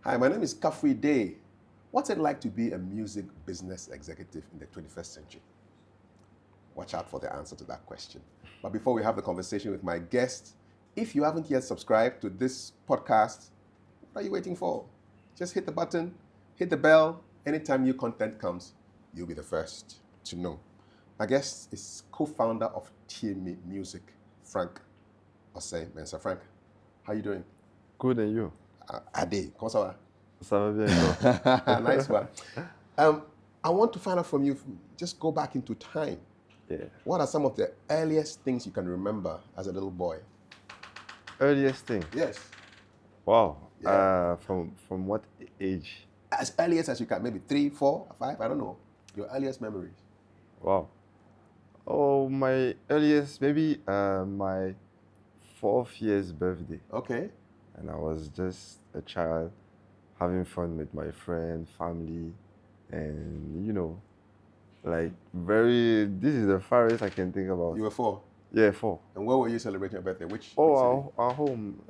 Hi, my name is Kafui Dey. What's it like to be a music business executive in the 21st century? Watch out for the answer to that question. But before we have the conversation with my guest, if you haven't yet subscribed to this podcast, what are you waiting for? Just hit the button, hit the bell. Anytime new content comes, you'll be the first to know. My guest is co-founder of Tieme Music, Franck Osei-Mensah. Franck, how are you doing? Good, and you? Ade, comment ça va? Ça va bien, et toi? Nice one. I want to find out from you, just go back into time. Yeah. What are some of the earliest things you can remember as a little boy? Earliest thing? Yes. Wow. Yeah. From what age? As earliest as you can, maybe 3, 4, 5, I don't know. Your earliest memories. Wow. Oh, my earliest, maybe my 4th year's birthday. Okay. And I was just a child having fun with my friend, family, and this is the farthest I can think about. You were 4? Yeah, 4. And where were you celebrating your birthday? Which city? Our home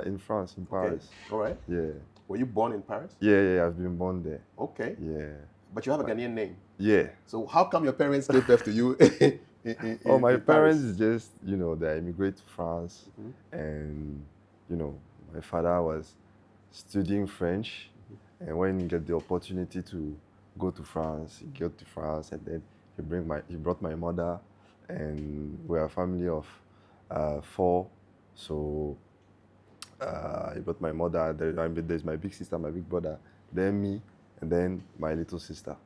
in France, in Paris. Okay. All right. Yeah. Were you born in Paris? Yeah, I've been born there. Okay. Yeah. But you have a Ghanaian name. Yeah. So how come your parents gave birth to you my in parents Paris? just, they immigrated to France, and, my father was studying French, and when he got the opportunity to go to France, he got to France, and then he brought my mother, and we're a family of 4, so he brought my mother, there's my big sister, my big brother, then me, and then my little sister.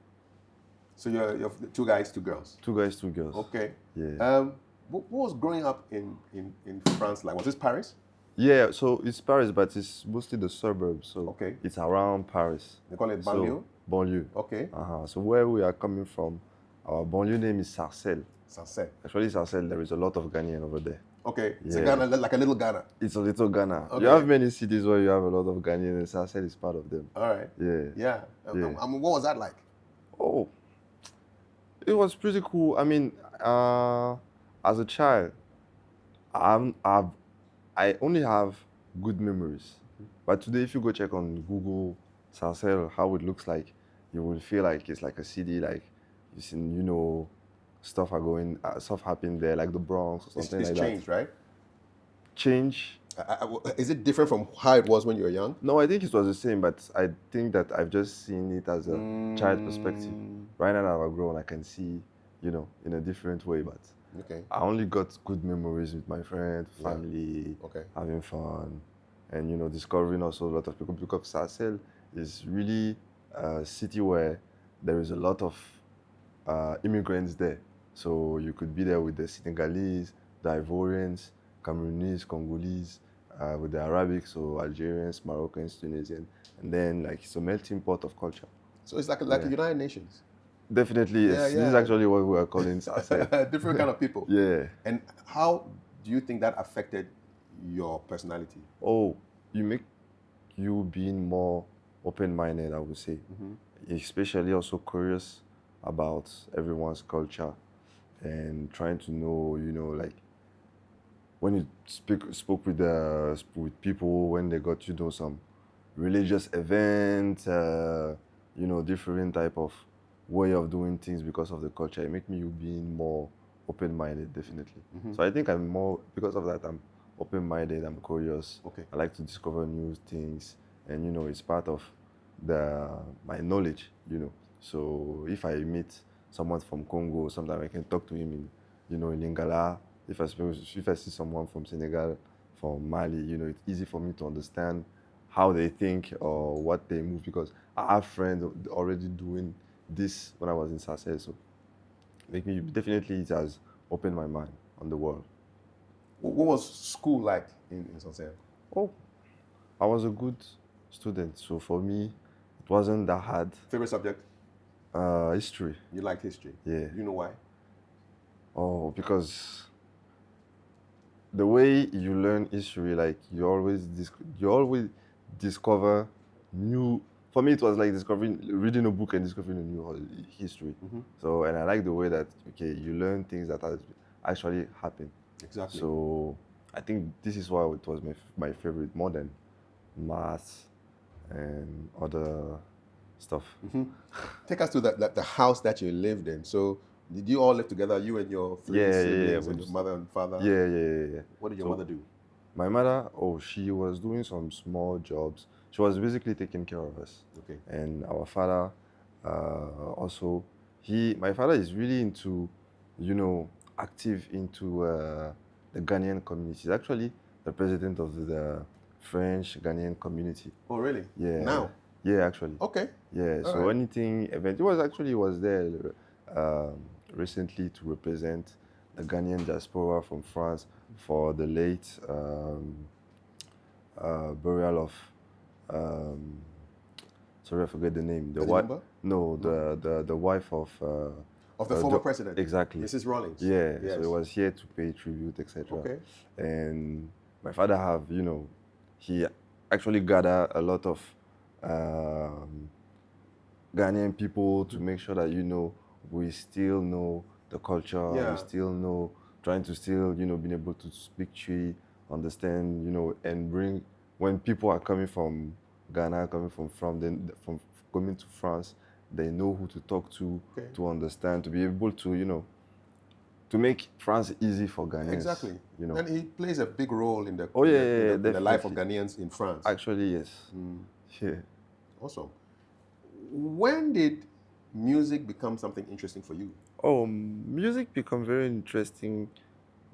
So you're 2 guys, 2 girls? 2 guys, 2 girls. Okay. Yeah. What was growing up in France like? Was this Paris? Yeah, so it's Paris, but it's mostly the suburbs. So okay. It's around Paris. They call it banlieue? So, banlieue. Okay. So where we are coming from, our banlieue name is Sarcelles. Sarcelles. Actually, Sarcelles, there is a lot of Ghanaian over there. Okay. It's a Ghana, like a little Ghana. It's a little Ghana. Okay. You have many cities where you have a lot of Ghanaian, and Sarcelles is part of them. All right. Yeah. I mean, what was that like? Oh, it was pretty cool. I mean, as a child, I only have good memories. But today, if you go check on Google Sarcelles, how it looks like, you will feel like it's like a city, like you've seen, stuff happening there, like the Bronx or something It's like changed, that. right? Change. Is it different from how it was when you were young? No, I think it was the same, but I think that I've just seen it as a child perspective. Right now that I've grown, I can see, in a different way, but okay. I only got good memories with my friends, family, okay. having fun, and discovering also a lot of people, because Sarcelles is really a city where there is a lot of immigrants there. So you could be there with the Senegalese, the Ivorians, Cameroonese, Congolese, with the Arabic, so Algerians, Moroccans, Tunisians, and then like it's a melting pot of culture. So it's like a United Nations. Definitely, yes. This is actually what we are calling Sarcelles. Different kind of people. Yeah. And how do you think that affected your personality? Oh, you being more open-minded, I would say. Especially also curious about everyone's culture and trying to know, like when you spoke with people when they got some religious event, different type of way of doing things because of the culture. It makes me being more open-minded, definitely. So I think I'm more, because of that, I'm open-minded, I'm curious. Okay. I like to discover new things, and it's part of my knowledge, So if I meet someone from Congo, sometimes I can talk to him in Lingala. If I see someone from Senegal, from Mali, it's easy for me to understand how they think or what they move, because I have friends already doing this when I was in Sarcelles. So definitely it has opened my mind on the world. What was school like in Sarcelles? Oh, I was a good student. So for me, it wasn't that hard. Favorite subject? History. You liked history? Yeah. You know why? Oh, because the way you learn history, like you always discover new. For me, it was like reading a book and discovering a new history. So, and I like the way that you learn things that actually happen. Exactly. So I think this is why it was my favorite, more than maths and other stuff. Take us to the house that you lived in. So, did you all live together? You and your three siblings and your mother and father? Yeah. What did your mother do? My mother, she was doing some small jobs. She was basically taking care of us. Okay. And our father, also, my father is really into, active into the Ghanaian community. He's actually the president of the French Ghanaian community. Oh, really? Yeah. Now? Yeah, actually. Okay. Yeah. All So right. anything event, he was there recently to represent the Ghanaian diaspora from France for the late burial of sorry, I forget the name. The wife. No, the wife of the former president. Exactly. Mrs. Rawlings. Yeah. Yes. So he was here to pay tribute, etc. Okay. And my father he actually gathered a lot of Ghanaian people to make sure that we still know the culture. Yeah. We still know, trying to still being able to speak Twi, understand, and bring, when people are coming from Ghana, coming from coming to France, they know who to talk to, to understand, to be able to to make France easy for Ghanaians. Exactly. And he plays a big role in the the life of Ghanaians in France. Actually, yes. Yeah. Awesome. When did music become something interesting for you? Oh, music become very interesting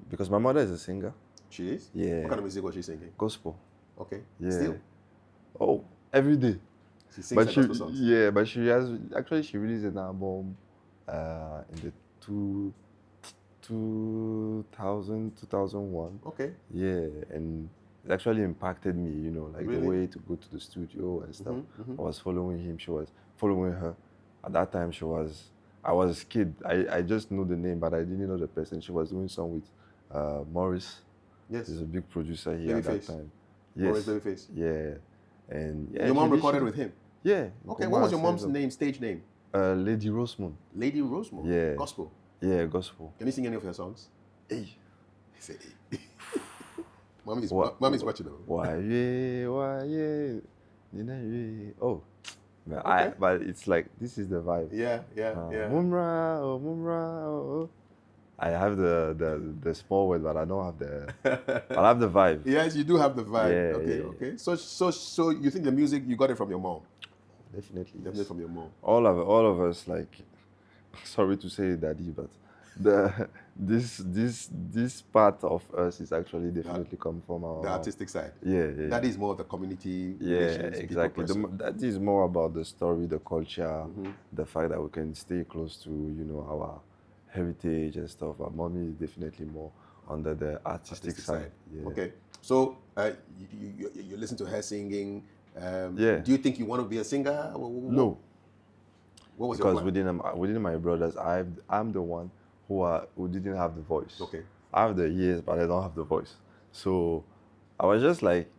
because my mother is a singer. She is? Yeah. What kind of music was she singing? Gospel. Okay. Yeah. Still? Oh, every day. She sings gospel songs? Yeah, but she released an album in the 2001. Okay. Yeah, and it actually impacted me, like Really? the way to go to the studio and stuff. I was following him, she was following her. At that time, I was a kid. I just knew the name, but I didn't know the person. She was doing song with Morris. Yes. He's a big producer here at that time. Yes. Morris Babyface. Yeah. And your mom recorded with him? Yeah. Okay, what was your mom's name, stage name? Lady Rosemond. Lady Rosemond? Yeah. Gospel? Yeah, gospel. Can you sing any of her songs? Hey. Say hey. Mommy's watching though. Why? Oh. Okay. But it's like, this is the vibe. Yeah. Mumra, oh. I have the small word, but I don't have I have the vibe. Yes, you do have the vibe. Yeah, okay. So you think the music, you got it from your mom? Definitely. Definitely from your mom. All of us, like, sorry to say daddy, but this part of us is actually definitely come from our the artistic side. Yeah. That is more the community. Yeah, exactly. That is more about the story, the culture, the fact that we can stay close to our heritage and stuff. But mommy is definitely more under the artistic side. Yeah. Okay. So you listen to her singing. Yeah. Do you think you want to be a singer? No. What was because your plan? within my brothers, I'm the one who didn't have the voice. Okay. I have the ears, but I don't have the voice. So I was just like,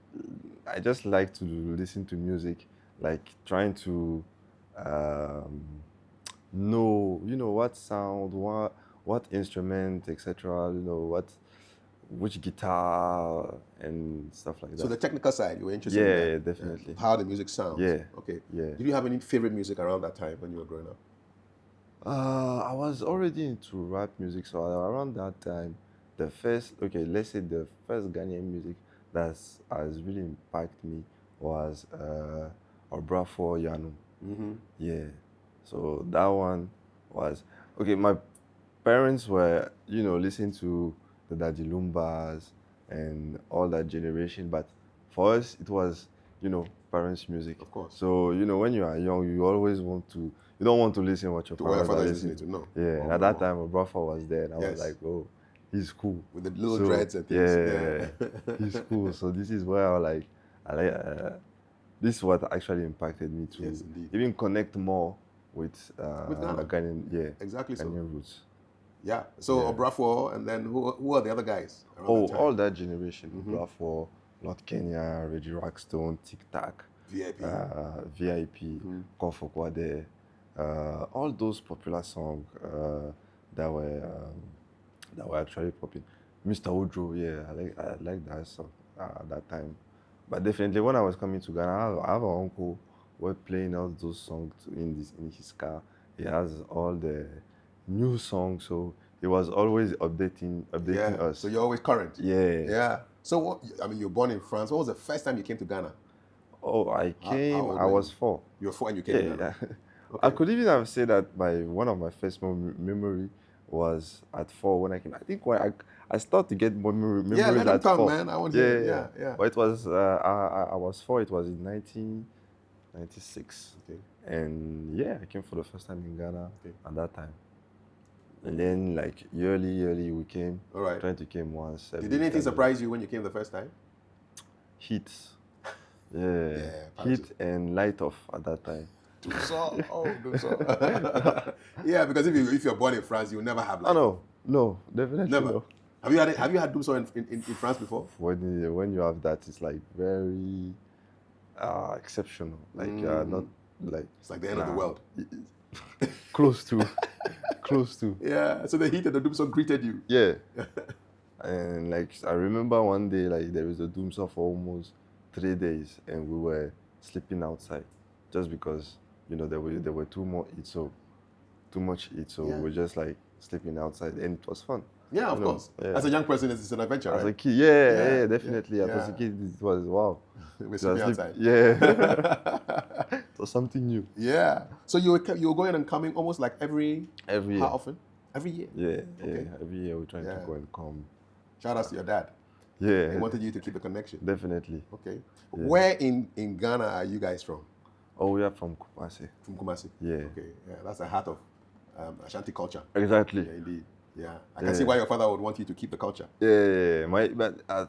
I just like to listen to music, like trying to know, what sound, what instrument, etc. Which guitar and stuff like that. So the technical side, you were interested in that? Yeah, definitely. How the music sounds? Yeah. Okay. Yeah. Did you have any favorite music around that time when you were growing up? I was already into rap music, so around that time, let's say the first Ghanaian music that has really impacted me was Obrafo Yanu. Yeah. So that one was, my parents were, listening to the Daddy Lumbas and all that generation, but for us, it was, parents' music. Of course. So, when you are young, you always you don't want to listen what your parents are listening to. No. Yeah, at that time, Obrafo was there, and I was like, oh, he's cool. With the little dreads and things. Yeah, he's cool. So this is where this is what actually impacted me to even connect more with Ghana. Ghanaian, exactly so. Ghanaian roots. Yeah. So Obrafo, and then who are the other guys? All that generation. Obrafo, Lord Kenya, Reggie Rockstone, Tic Tac, VIP, Kofo Dey, all those popular songs that were actually popping. Mr. Ojo, I like that song at that time. But definitely when I was coming to Ghana, I have an uncle who was playing all those songs in his car. He has all the new songs, so he was always updating Yeah. us. So you're always current. Yeah. Yeah. So what? I mean, you were born in France. What was the first time you came to Ghana? Oh, I came. old I were was you? 4. You were 4 and you came to Yeah, Ghana. yeah. Okay. I could even have said that one of my first memory was at 4 when I came. I think when I started to get memories Yeah, let them at come, 4. man. I want to hear it. Yeah, yeah. But it was I was 4. It was in 1996, Okay. and yeah, I came for the first time in Ghana Okay. at that time. And then like yearly we came. All right. Trying to came once. Did anything surprise you when you came the first time? Heat. Yeah. Yeah, Heat and light off at that time. Do so. Yeah, because if you're born in France, you'll never have like. No, definitely Never. no. Have you had Doomsaw in France before? When you have that, it's like very exceptional. Like not like It's like the end of the world. Close to. Yeah. So the heat and the Doomsaw greeted you. Yeah. And like I remember one day, like there was a Doomsaw for almost 3 days, and we were sleeping outside, just because there were too much heat, so Yeah. we were just like sleeping outside, and it was fun. Yeah, of course. Yeah. As a young person, it's an adventure, As right? a kid, yeah, definitely. yeah. As a kid, it was wow. We're sleeping outside. Yeah. It was something new. Yeah. So you were going and coming almost like every year. How often? Every year. Yeah, Okay. yeah. Every year we're trying to go and come. Shout out to your dad. Yeah. He wanted you to keep the connection. Definitely. Okay. Yeah. Where in Ghana are you guys from? Oh, we are from Kumasi. From Kumasi? Yeah. Okay. Yeah, that's the heart of Ashanti culture. Exactly. Yeah, indeed. Yeah. I can see why your father would want you to keep the culture. Yeah.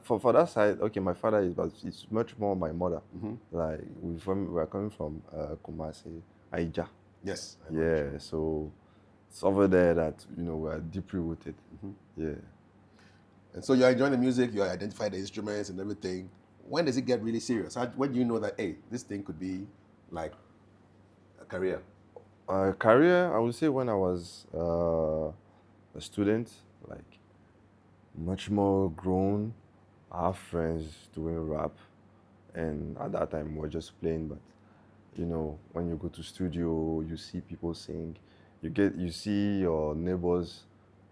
For that side, okay, my father is, but it's much more my mother. Mm-hmm. Like we are coming from Kumasi, Aija. Yes. Yeah. So it's over there that we are deeply rooted. Mm-hmm. Yeah. And so you're enjoying the music, you identify the instruments and everything. When does it get really serious? When do you know that, hey, this thing could be like a career? Career, I would say when I was a student, like much more grown. I have friends doing rap, and at that time we were just playing. But when you go to studio, you see people sing, you see your neighbors,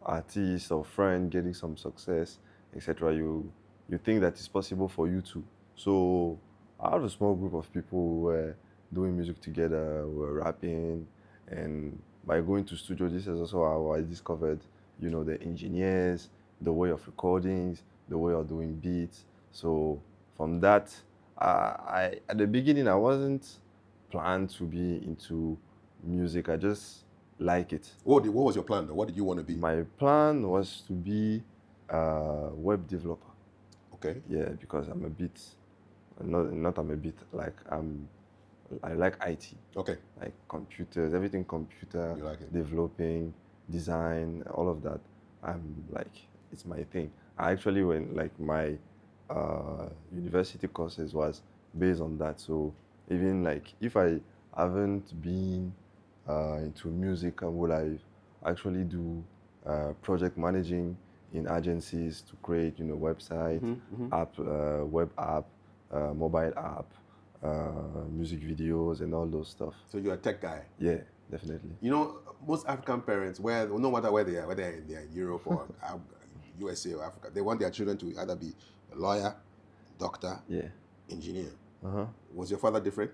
artists or friend getting some success, etc. You think that it's possible for you too. So I had a small group of people who were doing music together, who were rapping, and by going to studio, this is also how I discovered, the engineers, the way of recordings, the way of doing beats. So from that, I at the beginning I wasn't planned to be into music. I just like it. What was your plan though? What did you want to be? My plan was to be a web developer. Okay. Yeah, because I'm a bit, not I'm a bit, like I like IT. Okay. Like computers, everything computer, You like it? developing, design, all of that. I'm like, it's my thing. I actually went, like my university courses was based on that. So even like if I haven't been into music, I would actually do project managing in agencies to create, website, app, web app, mobile app, music videos, and all those stuff. So you're a tech guy. Yeah, definitely. Most African parents, no matter where they are, whether they're in Europe or USA or Africa, they want their children to either be a lawyer, doctor, engineer. Was your father different?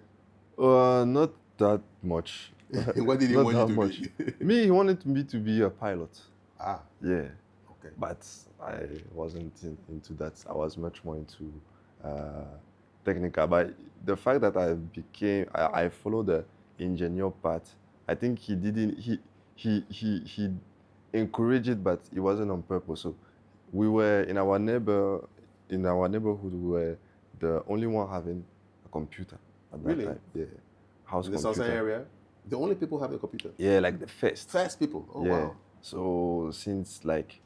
Not that much. What did he want you to be? Me, he wanted me to be a pilot. Ah. Yeah. Okay. But I wasn't into that. I was much more into technical. But the fact that I followed the engineer part, I think he didn't. He encouraged it, but it wasn't on purpose. So we were in our neighborhood. We were the only one having a computer at that time. Yeah. House in the computer. Southside area, the only people having a computer. Yeah, like the first. First people. Oh wow. So since like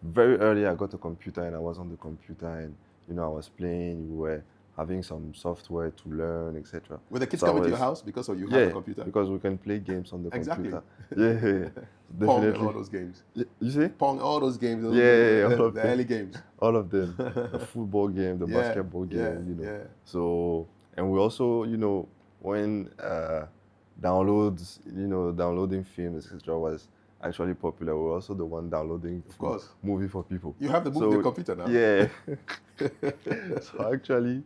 very early, I got a computer and I was on the computer and I was playing. We were having some software to learn, etc. Were the kids So I coming to your was- house because you have Yeah, a computer? because we can play games on the Exactly. computer. Yeah, Pong and all definitely. those games. You see? Pong, all those games. Those Yeah, all the of them. early games. All of them. The football game, the Yeah, basketball game, yeah, you know. yeah. So, and we also, when downloading films, etc., was actually popular, we were also the one downloading Of course. movie for people. You have the movie on your computer now. Yeah. So actually,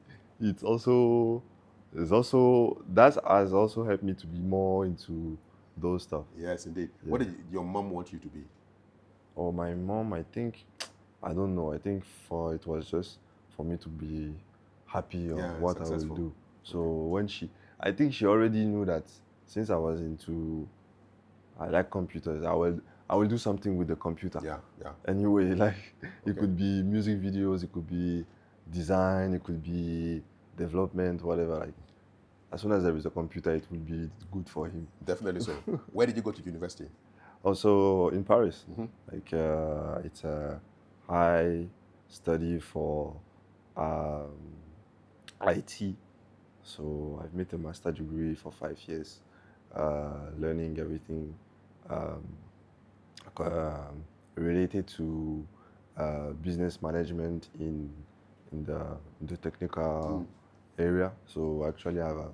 that has also helped me to be more into those stuff. Yes, indeed. Yeah. What did your mom want you to be? Or my mom, I think, I don't know. I think it was just for me to be happy on Yeah, what successful. I will do. So I think she already knew that since I like computers, I will do something with the computer. Yeah, yeah. Anyway, like it Okay. could be music videos, it could be design, it could be development, whatever. Like as soon as there is a computer, it will be good for him. Definitely so. Where did you go to university? Also in Paris, Mhm. like it's a high study for IT. So I've made a master degree for 5 years, learning everything um, related to business management in the technical area. So actually, I have a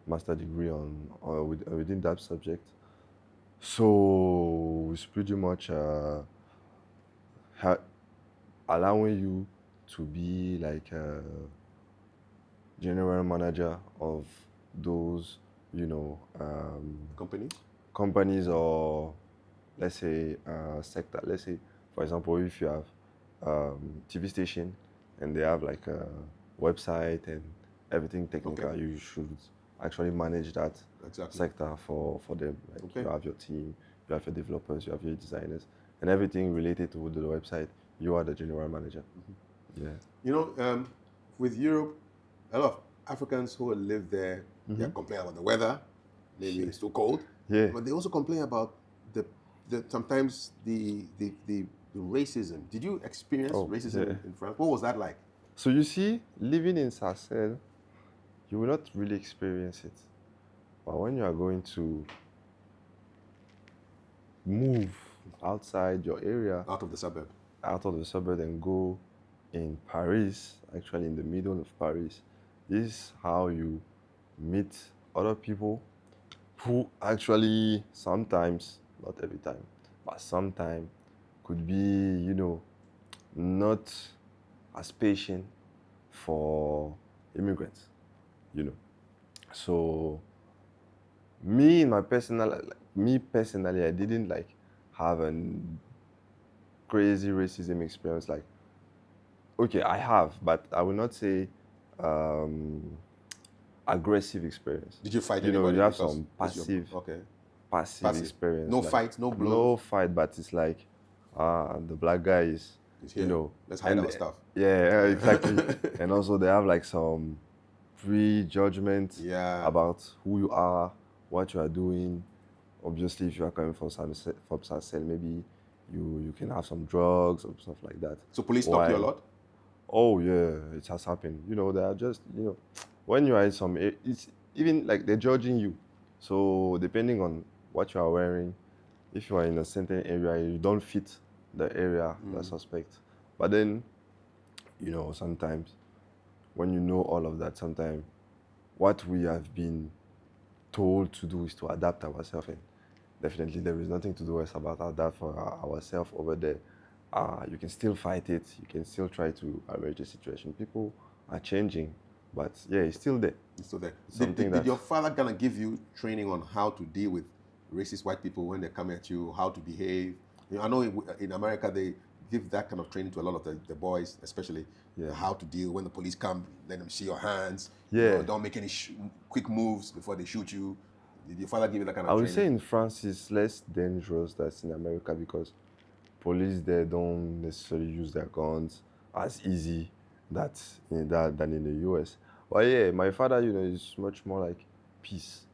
master degree within that subject. So it's pretty much allowing you to be like a general manager of those, Company? companies, or let's say sector. Let's say, for example, if you have TV station and they have like a website and everything technical, Okay. you should actually manage that Exactly. sector for them. Like Okay. you have your team, you have your developers, you have your designers, and everything related to the website. You are the general manager. Yeah. You know, with Europe, a lot of Africans who live there, they complain about the weather. Maybe it's too cold. Yeah. But they also complain about sometimes the racism. Did you experience racism yeah. in France? What was that like? So you see, living in Sarcelles, you will not really experience it. But when you are going to move outside your area, Out of the suburb. out of the suburb, and go in Paris, actually in the middle of Paris, this is how you meet other people who actually sometimes, not every time, but sometimes could be, not as patient for immigrants, So me personally, I didn't like have a crazy racism experience. Like, okay, I have, but I will not say aggressive experience. Did you fight You anybody? have because some it's your- passive experience. No like, fight, no blows. No fight, but it's like, the black guy is, It's here. Let's hide and- our stuff. Yeah, exactly. And also they have like some prejudgment Yeah. about who you are, what you are doing. Obviously, if you are coming from Sarcelles, maybe you can have some drugs or stuff like that. So police stop you a While- lot? Oh yeah, it has happened. They are just, when you are in some, it's even like they're judging you. So depending on what you are wearing, if you are in a certain area, you don't fit the area, the suspect. But then, sometimes when you know all of that, sometimes what we have been told to do is to adapt ourselves. And definitely there is nothing to do about adapt for ourselves over there. You can still fight it. You can still try to arrange the situation. People are changing, but yeah, it's still there. It's still there. Something Did that- your father gonna give you training on how to deal with racist white people when they come at you, how to behave? I know in America they give that kind of training to a lot of the boys, especially Yeah. how to deal when the police come. Let them see your hands. Yeah. Don't make any quick moves before they shoot you. Did your father give you that kind I of would say training? in France it's less dangerous than in America because police there don't necessarily use their guns as easy than in the US. But yeah, my father, is much more like peace.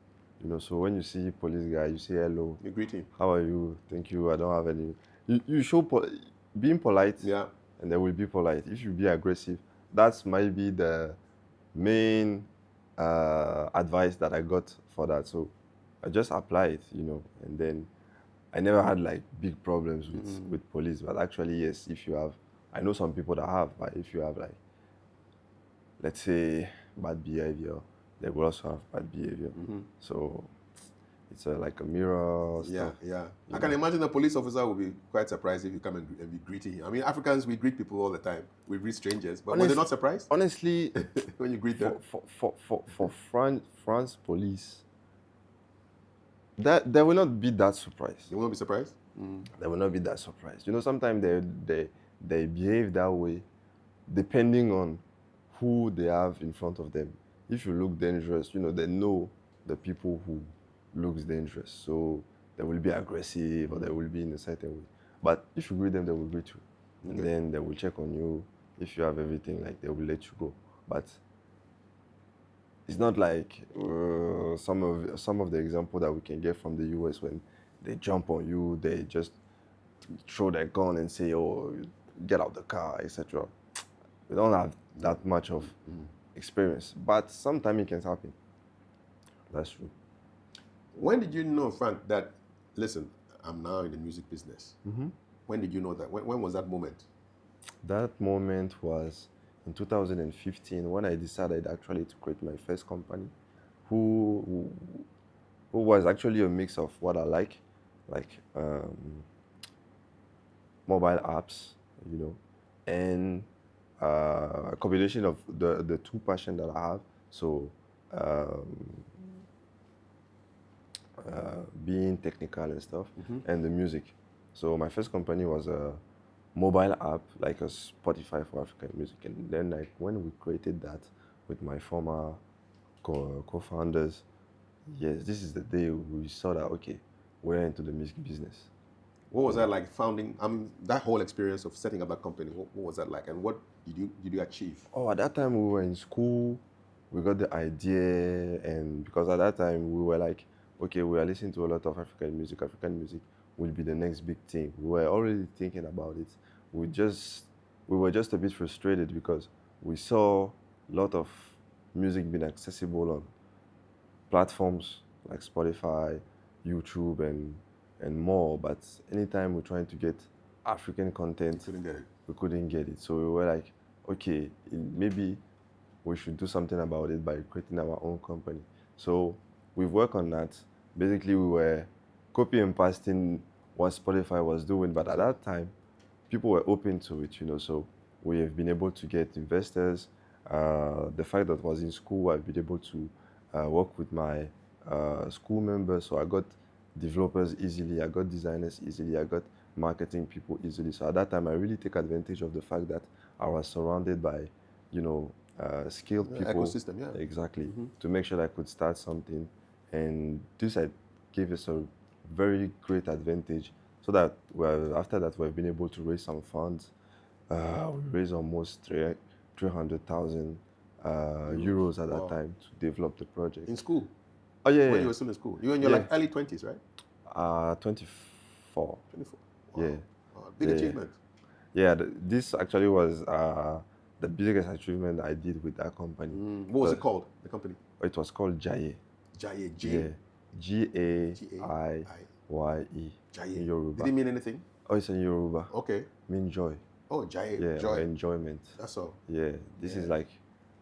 So when you see police guy, you say hello, You greet him. how are you? Thank you. I don't have any. You show being polite, Yeah. and they will be polite. If you be aggressive, that's might be the main advice that I got for that. So I just applied it, you know, and then I never had like big problems with police. But actually, yes, if you have, I know some people that have, but if you have like, let's say, bad behavior, they will also have bad behavior. So it's like a mirror Yeah, stuff. yeah. I can imagine a police officer would be quite surprised if you come and be greeting him. I mean, Africans, we greet people all the time. We greet strangers. But were they not surprised Honestly, when you greet them? for France police, that they will not be that surprised. They won't be surprised? They will not be that surprised. You know, sometimes they behave that way depending on who they have in front of them. If you look dangerous, you know, they know the people who looks dangerous. So they will be aggressive or they will be in a certain way. But if you greet them, they will greet you. And then they will check on you. If you have everything, like they will let you go. But it's not like some of the example that we can get from the US when they jump on you, they just throw their gun and say, "Oh, get out the car," etc. We don't have that much of experience, but sometimes it can happen. That's true. When did you know, Frank, that, listen, I'm now in the music business? When did you know that? When was that moment? That moment was in 2015 when I decided actually to create my first company, who was actually a mix of what I like mobile apps, you know, and a combination of the two passions that I have. So being technical and stuff, and the music. So my first company was a mobile app, like a Spotify for African music. And then like when we created that with my former co-founders, yes, this is the day we saw that, okay, we're into the music business. What was that like founding? I mean, that whole experience of setting up that company, what was that like? And what did you achieve? Oh, at that time we were in school, we got the idea, and because at that time we were like, okay, we are listening to a lot of African music will be the next big thing. We were already thinking about it. We were just a bit frustrated because we saw a lot of music being accessible on platforms like Spotify, YouTube, and more. But anytime we're trying to get African content, we couldn't get it. So we were like, okay, maybe we should do something about it by creating our own company. So we've worked on that. Basically, we were copy and pasting what Spotify was doing, but at that time, people were open to it, you know. So we have been able to get investors. The fact that I was in school, I've been able to work with my school members. So I got developers easily, I got designers easily, I got marketing people easily. So at that time, I really take advantage of the fact that I was surrounded by, you know, skilled people. Ecosystem, yeah. Exactly. To make sure that I could start something. And this gave us a very great advantage. So that after that, we've been able to raise some funds. We raised almost 300,000 euros at that time to develop the project. In school? Oh, yeah. When you were still in school? You were in your like early 20s, right? 24. 24. Wow. Yeah. Big achievement. Yeah, this actually was the biggest achievement I did with that company. What was it called, the company? It was called Jaye. Jaye, Yeah. G-A-I-Y-E. Jaye. In Yoruba. Did it mean anything? Oh, it's in Yoruba. Okay. Mean joy. Oh, Jaye, Yeah, joy. enjoyment. That's all. Yeah, this is like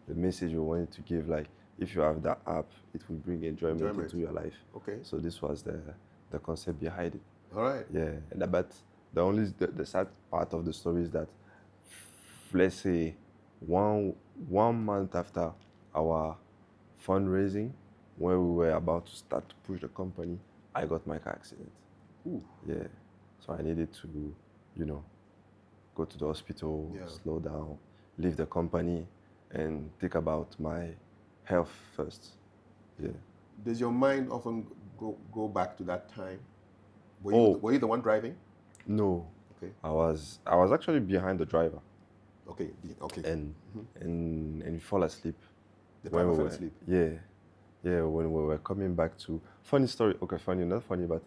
the message we wanted to give. Like, if you have that app, it will bring enjoyment into your life. Okay. So this was the concept behind it. All right. Yeah, but the sad part of the story is that, let's say, one month after our fundraising, when we were about to start to push the company, I got my car accident. Ooh. Yeah, so I needed to, you know, go to the hospital, slow down, leave the company, and think about my health first. Yeah. Does your mind often go back to that time? Were you the one driving? No. Okay. I was actually behind the driver. Okay. Okay. And fall asleep. The driver fell asleep. Yeah. Yeah, when we were coming back to funny story. Okay, funny, not funny, but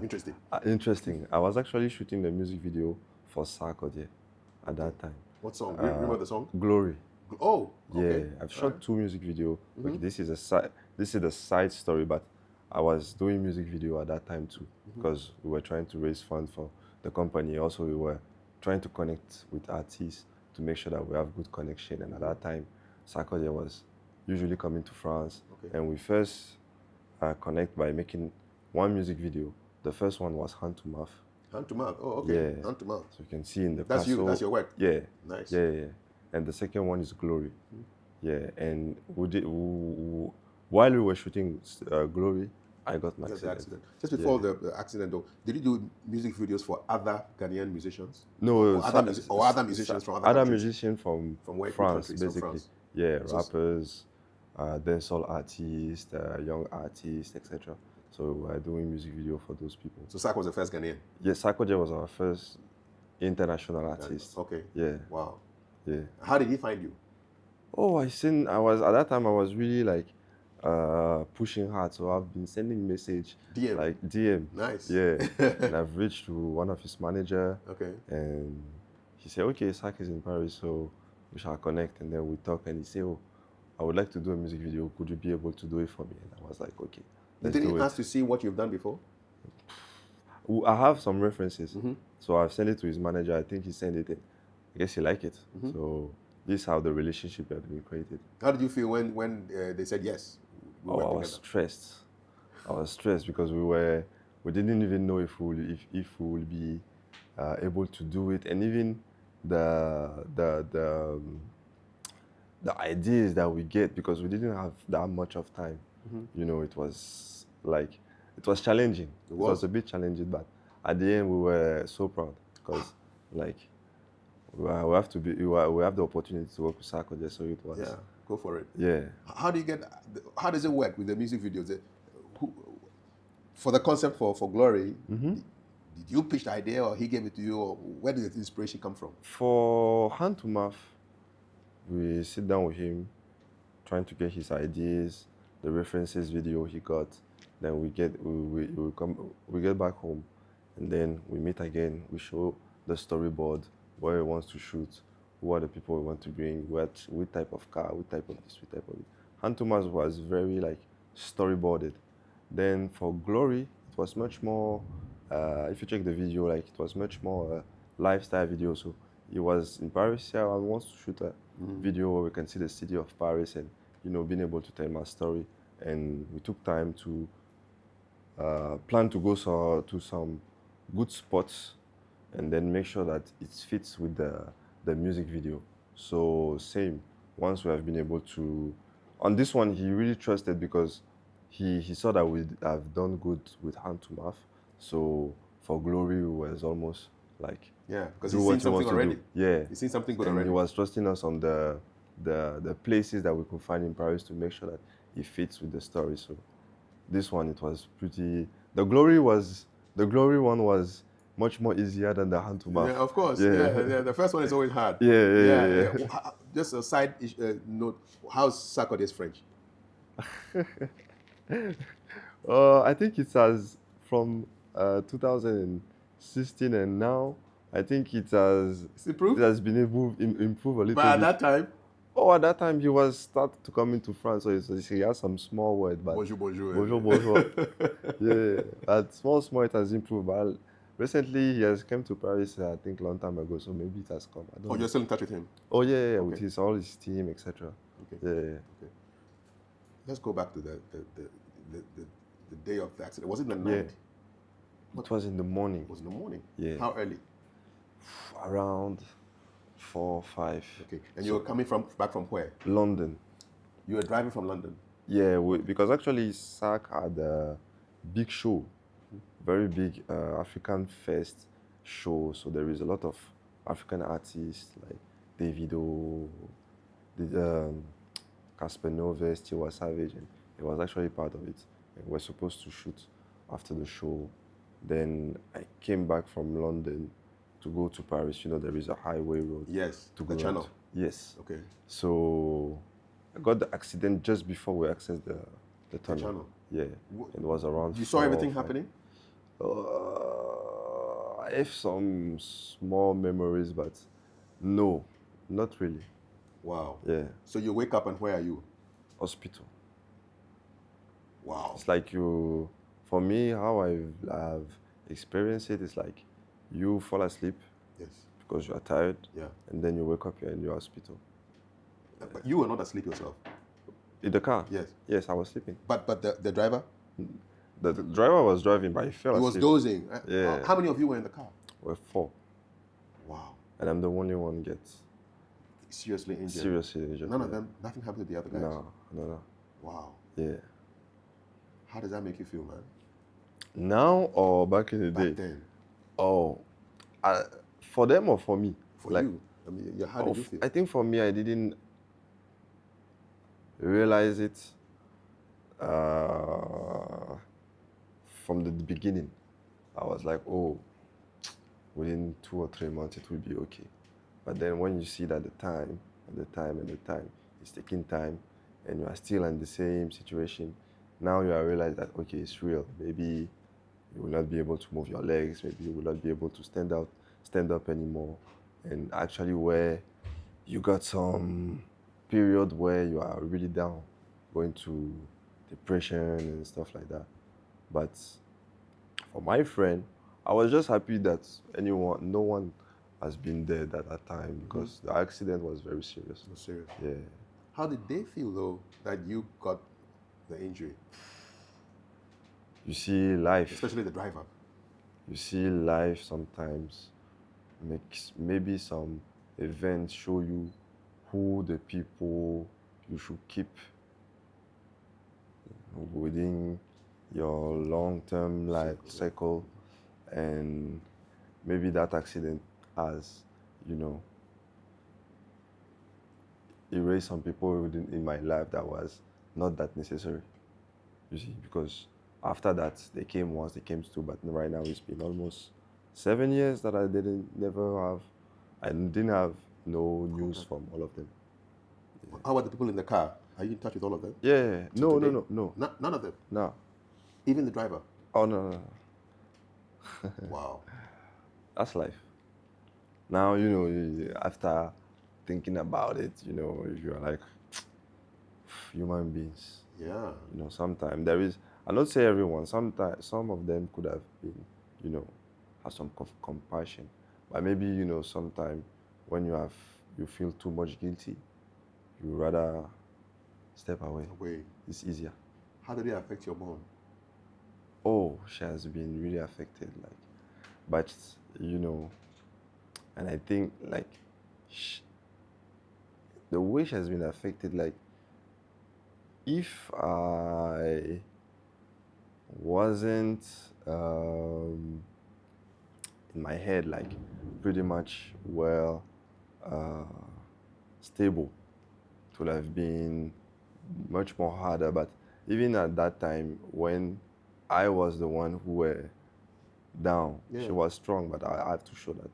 interesting. Interesting. I was actually shooting the music video for Sarkodie at that time. What song? Remember the song? Glory. Oh, okay. Yeah, I've shot 2 music video. Okay, this is a side story, but I was doing music video at that time too, because we were trying to raise funds for the company. Also, we were trying to connect with artists to make sure that we have good connection. And at that time, Sarkodie was usually coming to France, and we first connect by making one music video. The first one was Hand to Mouth. Hand to mouth. Oh, okay. Yeah. Hand to mouth. So you can see in the That's you. castle. That's your work. Yeah. Nice. Yeah. And the second one is Glory. Yeah. And while we were shooting Glory, I got an That's accident. the accident. Just before the accident, though, did you do music videos for other Ghanaian musicians? No, Or other musicians from other countries? musicians from where? France, Countries? From basically. France. Yeah, rappers, dancehall artists, young artists, etc. So we're doing music video for those people. So Sak was the first Ghanaian? Yes, Sarkodie was our first international artist. Okay. Yeah. Wow. Yeah. How did he find you? Oh, at that time I was really like pushing hard, so I've been sending message DM? like DM. Nice. Yeah. And I've reached to one of his manager, Okay. and he said, okay, Sak is in Paris, so we shall connect. And then we talk, and he said, oh, I would like to do a music video. Could you be able to do it for me? And I was like, okay, let's Did do he it. ask to see what you've done before? I have some references, so I've sent it to his manager. I think he sent it. I guess he liked it. So this is how the relationship has been created. How did you feel when they said yes? We Oh, work I was together? stressed. I was stressed because we didn't even know if we will be able to do it, and even the ideas that we get, because we didn't have that much of time. You know, it was challenging. It was a bit challenging, but at the end we were so proud because like we have the opportunity to work with Sarkodie, so it was. Yeah, go for it. Yeah. How does it work with the music videos? For the concept for Glory, did you pitch the idea or he gave it to you, or where did the inspiration come from? For Hand to Mouth, we sit down with him, trying to get his ideas, the references video he got. Then we get back home, and then we meet again. We show the storyboard, where he wants to shoot, who are the people we want to bring, what type of car, what type of this, what type of it. Hand to Mouth was very like storyboarded. Then for Glory, it was much more. If you check the video, like it was much more lifestyle video. So he was in Paris. Yeah, I want to shoot a video where we can see the city of Paris and being able to tell my story. And we took time to plan to go to some good spots, and then make sure that it fits with the music video. So same. Once we have been able to, on this one, he really trusted because he saw that we have done good with Hand to Mouth. So for Glory, we was almost like, Yeah, because do he's what seen he something wants to already. do. Yeah. He's seen something good And already. he was trusting us on the places that we could find in Paris to make sure that it fits with the story. So this one, it was pretty. The Glory one was much more easier than the Hand to Mouth. Yeah, of course. Yeah. Yeah. The first one is always hard. Yeah. Just a side note. How's Sarkodie's French? I think it has from 2016 and now. I think it has improved? It has been improved a little But at bit. that time, At that time he was started to come into France, so he has some small word, but bonjour. bonjour. Yeah, at small it has improved. But recently he has come to Paris, I think long time ago, so maybe it has come. I don't know. You're still in touch with him? Oh yeah, with all his team, etc. Okay. Yeah. Okay. Let's go back to the day of the accident. Was it the night? It was in the morning. It was in the morning? Yeah. How early? Around 4, 5. Okay. And you were coming back from where? London. You were driving from London? Yeah, because actually Sak had a big show, very big African Fest show. So there is a lot of African artists like Davido, Casper Noves, Tiwa Savage, and he was actually part of it. And we're supposed to shoot after the show. Then I came back from London to go to Paris. There is a highway road. Yes, to the go channel. out. Yes. Okay. So I got the accident just before we accessed the tunnel. The channel. Yeah. It was around. You saw everything happening? I have some small memories, but no, not really. Wow. Yeah, So you wake up and where are you? hospital. Wow. It's like you, for me, how I've experienced it is like you fall asleep Yes. because you are tired, Yeah. and then you wake up, you're in your hospital. But you were not asleep yourself. In the car? Yes. Yes, I was sleeping. But the driver? The driver was driving, but he fell He asleep. was dozing. Yeah. How many of you were in the car? We're 4, Wow. and I'm the only one gets Seriously injured. seriously injured. None of them. Nothing happened to the other guys. No. Wow. Yeah. How does that make you feel, man? Now or back in the day? Back then. Oh, for them or for me? For you. I mean, how did you feel? I think for me, I didn't realize it from the beginning. I was like, oh, within 2 or 3 months, it will be okay. But then when you see that the time, it's taking time, and you are still in the same situation, now you are realizing that, okay, it's real. Maybe you will not be able to move your legs. Maybe you will not be able to stand up anymore. And actually where you got some period where you are really down, going to depression and stuff like that. But for my friend, I was just happy that no one has been dead at that time because the accident was very serious. No, serious. Yeah. How did they feel though that you got the injury? You see life. Especially the driver. You see life sometimes makes maybe some events show you who the people you should keep within your long-term life cycle, and maybe that accident has, erased some people in my life that was not that necessary. You see, because after that they came once, they came two, but right now it's been almost 7 years that I didn't have no news from all of them. How about the people in the car? Are you in touch with all of them? Yeah. No. None of them? No. Even the driver? Oh, no. Wow. That's life. Now, after thinking about it, you're like, human beings. Yeah. Sometimes there is, I not say everyone, sometimes some of them could have been, have some compassion. But maybe, sometimes when you feel too much guilty, you rather step away. It's easier. How did it affect your mom? Oh, she has been really affected, but and I think the way she has been affected, if I wasn't in my head pretty much stable, it would have been much more harder. But even at that time, when I was the one who were down, she was strong, but I have to show that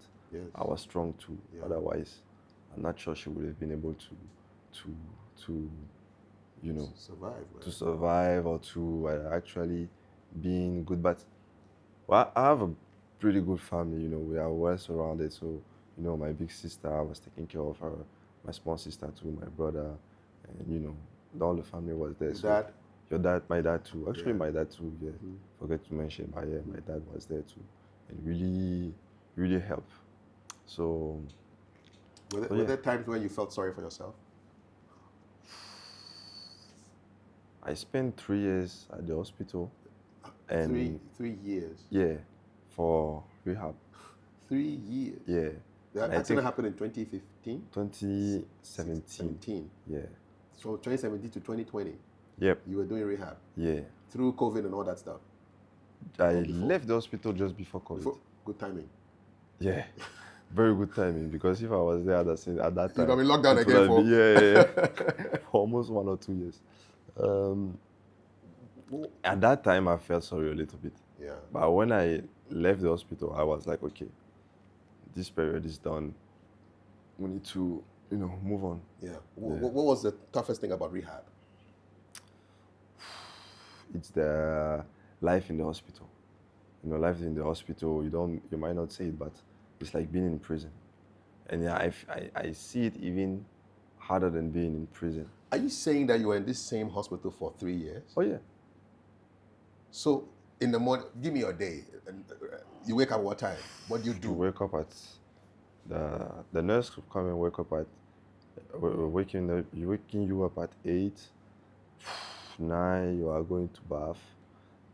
I was strong too. Yeah. Otherwise, I'm not sure she would have been able to survive, right? To survive or to actually being good. But I have a pretty good family. We are well surrounded. So my big sister, I was taking care of her. My small sister too, my brother, and all the family was there. Dad? Your dad, my dad too. Actually, my dad too. Yeah, forget to mention, but yeah, my dad was there too, and really, really helped. So, were there times when you felt sorry for yourself? I spent 3 years at the hospital, and 3 years. Yeah, for rehab. 3 years. Yeah. That accident happened in 2015. 2017. Yeah. So 2017 to 2020. Yep. You were doing rehab. Yeah. Through COVID and all that stuff. I left the hospital just before COVID. Good timing. Yeah. Very good timing, because if I was there at that time, you'd have been locked down again for for almost 1 or 2 years. At that time, I felt sorry a little bit. Yeah. But when I left the hospital, I was like, okay, this period is done. We need to, move on. Yeah. What was the toughest thing about rehab? It's the life in the hospital. Life in the hospital, you might not say it, but it's like being in prison. And yeah, I see it even harder than being in prison. Are you saying that you were in this same hospital for 3 years? Oh yeah. So in the morning, give me your day. You wake up what time? What do you do? You wake up at the nurse will come and wake up at waking you up at 8, 9 you are going to bath,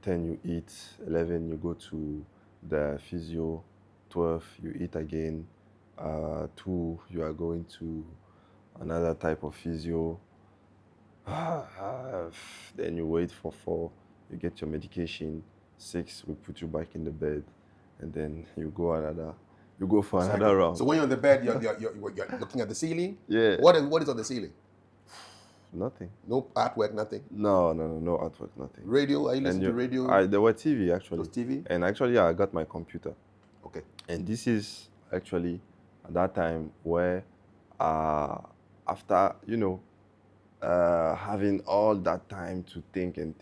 10 you eat, 11 you go to the physio, 12 you eat again, 2 you are going to another type of physio, then you wait for 4, you get your medication, 6 we put you back in the bed, and then you go for another round. So when you're on the bed, you're looking at the ceiling? Yeah. What is on the ceiling? Nothing. No artwork, nothing? No artwork, nothing. Radio? Are you listening to radio? There were TV actually. There was TV? And actually, I got my computer. Okay. And this is actually at that time where, after, having all that time to think and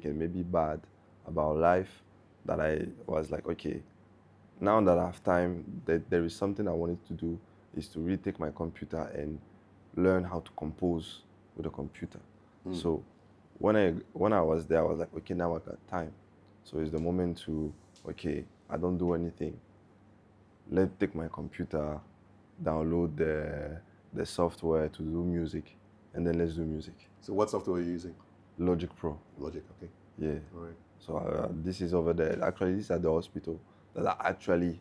maybe bad about life, that I was like, okay, now that I have time, that there is something I wanted to do, is to really take my computer and learn how to compose with a computer. So when I was there, I was like, okay, now I got time. So it's the moment to, okay, I don't do anything. Let's take my computer, download the software to do music, and then let's do music. So what software are you using? Logic Pro. Logic, okay. Yeah. All right. So this is over there. Actually, this is at the hospital that I actually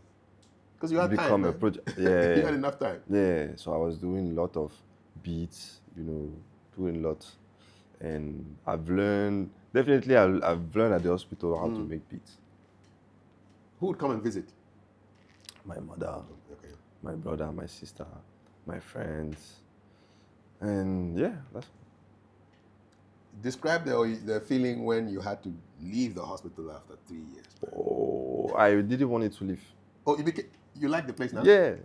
Because you had become time, a project. Yeah. You had enough time. Yeah. So I was doing a lot of beats, doing a lot. And I've learned at the hospital how to make beats. Who would come and visit? My mother, Okay. my brother, my sister, my friends. And yeah, that's Describe the feeling when you had to leave the hospital after 3 years. Oh, I didn't want it to leave. Oh, you like the place now? Yeah.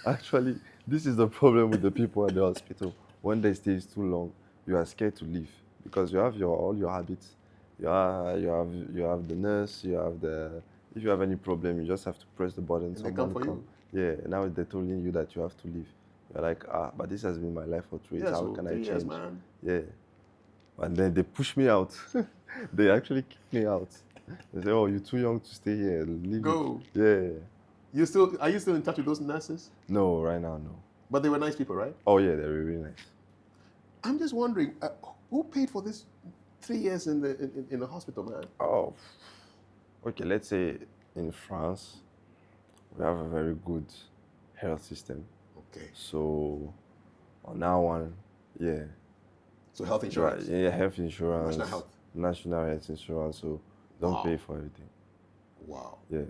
Actually, this is the problem with the people at the hospital. When they stay too long, you are scared to leave because you have all your habits. You have the nurse. If you have any problem, you just have to press the button. And they come for you. Yeah. Now they're telling you that you have to leave. You're like, but this has been my life for 3 years. How can I 3 change? years, man. Yeah. And then they push me out. They actually kick me out. They say, "Oh, you're too young to stay here. Leave." Go. Yeah. Are you still in touch with those nurses? No, right now, no. But they were nice people, right? Oh yeah, they're really nice. I'm just wondering, who paid for this 3 years in the hospital, man? Oh, okay. Let's say in France, we have a very good health system. Okay. So on that one, yeah. So health insurance. Yeah, health insurance. National health insurance. So don't pay for everything. Wow. Yeah.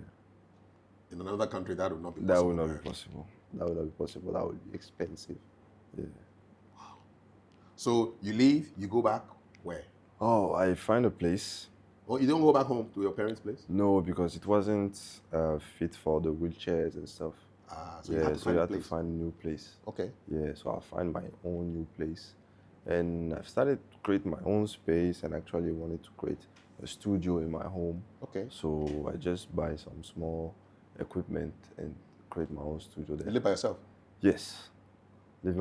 In another country, that would not be possible. That would not be possible. That would not be possible. That would be expensive. Yeah. Wow. So you leave, you go back where? Oh, I find a place. Oh, you don't go back home to your parents' place? No, because it wasn't fit for the wheelchairs and stuff. So you had to find a new place. Okay. Yeah, so I'll find my own new place. And I've started to create my own space and actually wanted to create a studio in my home. Okay. So I just buy some small equipment and create my own studio there. You live by yourself? Yes. Live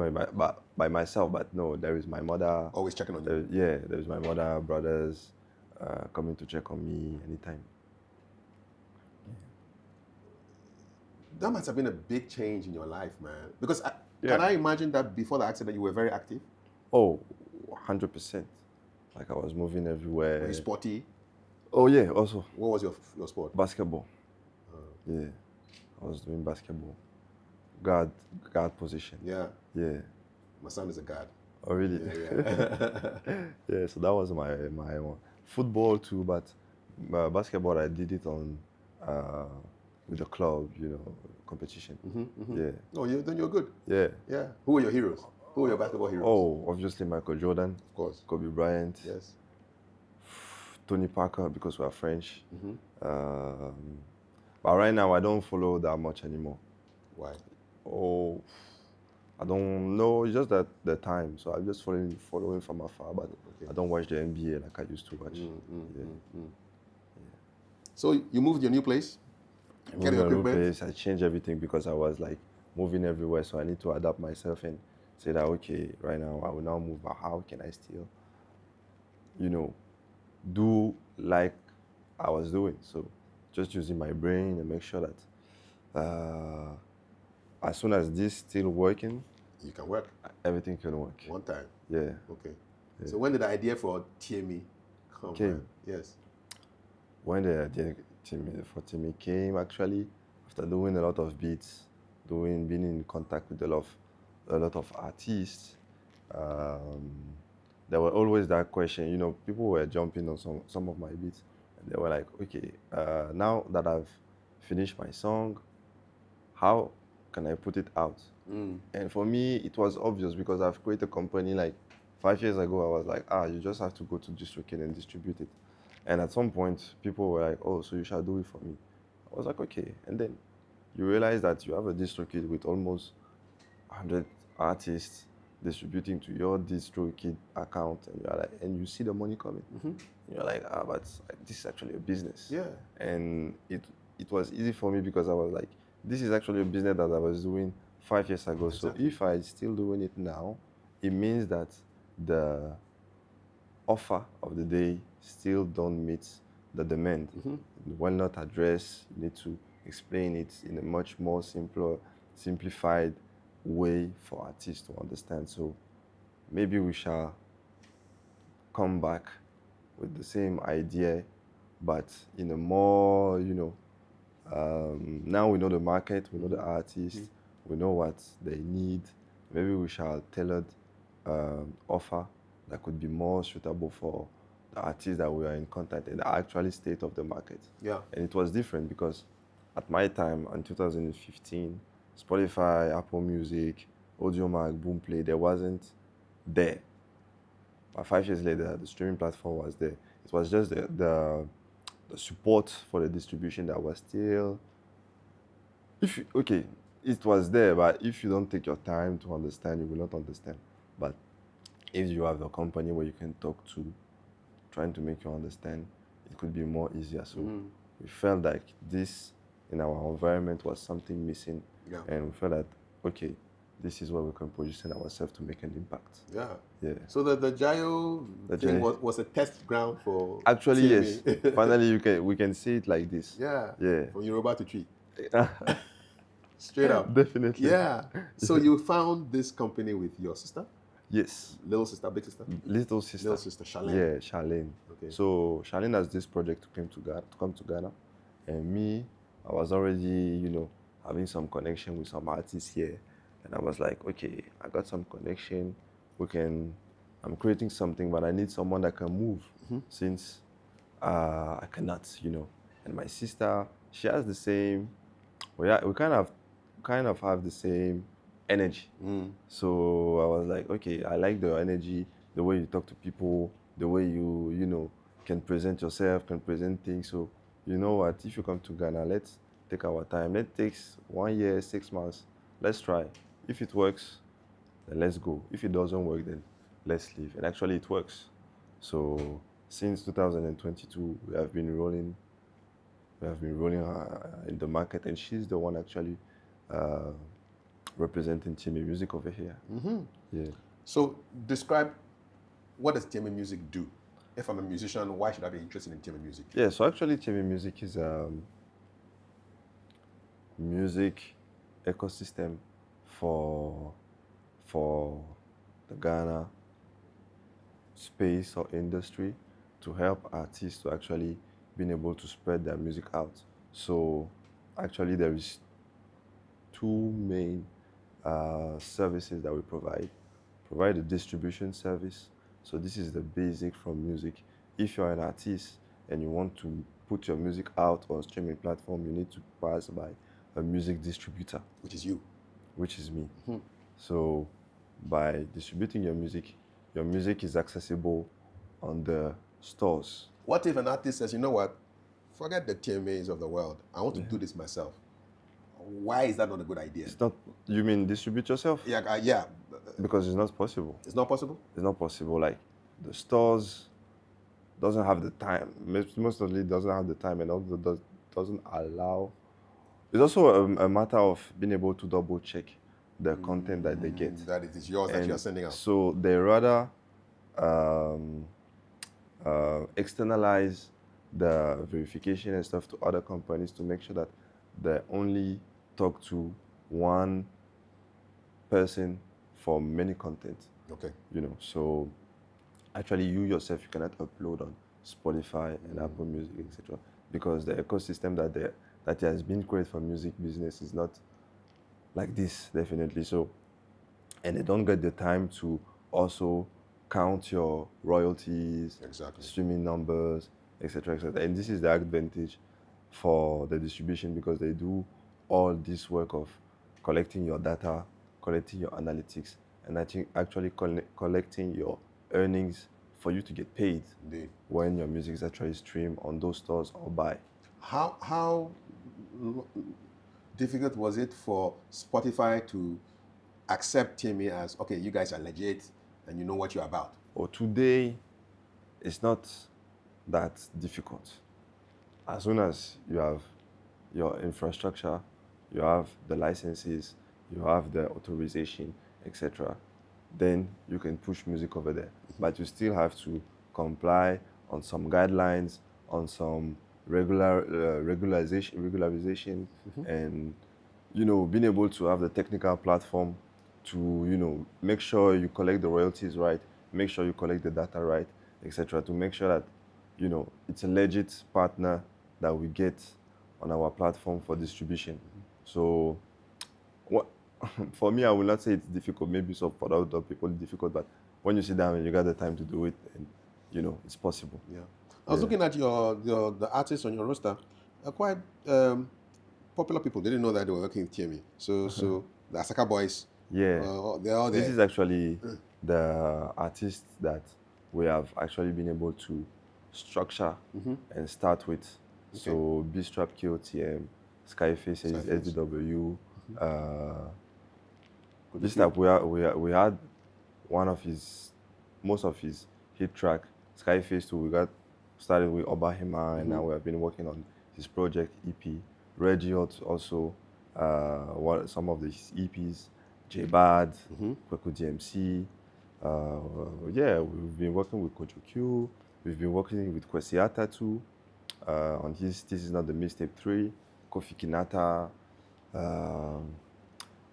by myself, but no, there is my mother. Always checking on you? There is my mother, brothers coming to check on me anytime. That must have been a big change in your life, man. Because can I imagine that before the accident you were very active? Oh, 100%. Like I was moving everywhere. Were you sporty? Oh yeah, also. What was your sport? Basketball. Yeah, I was doing basketball. Guard position. Yeah. Yeah. My son is a guard. Oh really? Yeah. Yeah. So that was my one. Football too, but basketball I did it on with the club, competition. Yeah. Oh, then you're good. Yeah. Yeah. Who were your heroes? Who were your basketball heroes? Oh, obviously Michael Jordan. Of course. Kobe Bryant. Yes. Tony Parker, because we are French. But right now I don't follow that much anymore. Why? Oh, I don't know. It's just that the time. So I'm just following from afar, but I don't watch the NBA like I used to watch. So you moved to your new place? I changed everything because I was like moving everywhere, so I need to adapt myself and say that, okay, right now I will now move, but how can I still, you know, do like I was doing? So just using my brain and make sure that as soon as this still working, You can work everything can work. one time. Yeah. Okay. So when did the idea for Tieme come? Came. Yes. When the idea for Tieme came, actually, after doing a lot of beats, being in contact with a lot of artists, there were always that question. You know, people were jumping on some of my beats, and they were like, okay, now that I've finished my song, how can I put it out? And for me, it was obvious because I've created a company like 5 years ago. I was like, you just have to go to DistroKid and distribute it. And at some point, people were like, oh, so you shall do it for me. I was like, okay. And then you realize that you have a DistroKid with almost 100 artists distributing to your DistroKid account, and you're like, and you see the money coming. You're like, but this is actually a business. Yeah. And it was easy for me because I was like, this is actually a business that I was doing 5 years ago. Exactly. So if I'm still doing it now, it means that the offer of the day still don't meet the demand. Why not address? You need to explain it in a much more simplified way for artists to understand. So maybe we shall come back with the same idea, but in a more, now we know the market, we know the artists, we know what they need. Maybe we shall tailored offer that could be more suitable for the artists that we are in contact in the actual state of the market. Yeah. And it was different because at my time in 2015, Spotify, Apple Music, Audiomack, Boomplay, there wasn't there. But 5 years later, the streaming platform was there. It was just the support for the distribution that was still, it was there, but if you don't take your time to understand, you will not understand. But if you have a company where you can talk to, trying to make you understand, it could be more easier. So we felt like this in our environment was something missing. Yeah. And we felt that, okay, this is where we can position ourselves to make an impact. Yeah. Yeah. So the Jayo thing was a test ground for Actually, Tieme. yes. Finally, we can see it like this. Yeah. Yeah. From Yoruba to Tree. Straight up. Definitely. Yeah. So you found this company with your sister? Yes. Little sister, big sister? Little sister. Little sister, Charlene. Yeah, Charlene. Okay. So Charlene has this project to come to Ghana, and me, I was already, having some connection with some artists here, and I was like, okay, I got some connection. I'm creating something, but I need someone that can move since I cannot, And my sister, she has the same. We kind of have the same energy. So I was like, okay, I like the energy, the way you talk to people, the way you can present yourself, can present things. So you know what, if you come to Ghana, let's take our time. Let's take 1 year, 6 months. Let's try. If it works, then let's go. If it doesn't work, then let's leave. And actually it works. So since 2022, we have been rolling in the market, and she's the one actually representing Tieme Music over here. Yeah. So describe, what does Tieme Music do? If I'm a musician, why should I be interested in Tieme Music? Yeah, so actually Tieme Music is a music ecosystem for the Ghana space or industry to help artists to actually being able to spread their music out. So actually there is two main services that we provide. Provide a distribution service. So this is the basic from music. If you're an artist and you want to put your music out on streaming platform, you need to pass by a music distributor. Which is you. Which is me. So by distributing your music is accessible on the stores. What if an artist says, you know what, forget the TMAs of the world, I want to do this myself? Why is that not a good idea? It's not, you mean distribute yourself? Yeah, yeah. Because it's not possible. It's not possible? It's not possible. Like, the stores doesn't have the time. Most of it doesn't have the time, and also doesn't allow. It's also a matter of being able to double check the content that they get. That it is yours that you're sending out. So they rather externalize the verification and stuff to other companies to make sure that they only talk to one person for many content. Okay. You know, so actually you yourself, you cannot upload on Spotify and Apple Music, etc. Because the ecosystem that has been created for music business is not like this, definitely. So, and they don't get the time to also count your royalties, streaming numbers, etc., etc. And this is the advantage for the distribution, because they do all this work of collecting your data, collecting your analytics, and I think actually collecting your earnings for you to get paid when your music is actually streamed on those stores or buy. How difficult was it for Spotify to accept Tieme as, okay, you guys are legit and you know what you're about? Oh, today, it's not that difficult. As soon as you have your infrastructure, you have the licenses, you have the authorization, etc., then you can push music over there. But you still have to comply on some guidelines, on some regularization, and being able to have the technical platform to make sure you collect the royalties right, make sure you collect the data right, etc., to make sure that it's a legit partner that we get on our platform for distribution. So for me, I will not say it's difficult. Maybe so for other people it's difficult, but when you sit down and you got the time to do it, and it's possible. Yeah. I was looking at the artists on your roster, are quite popular people. They didn't know that they were working with Tieme. So the Accra boys, yeah, they're all there. This is actually the artists that we have actually been able to structure and start with. Okay. So B-Strap, KOTM, Skyface, SDW. B-Strap, we had most of his hit track. Skyface too, we got started with Obahima, and now we have been working on his project EP. Reggie also, some of his EPs. J-Bad, Kweku DMC. We've been working with Kojo Q. We've been working with Kwesiata too. On his This Is Not the Mixtape 3. Kofi Kinata.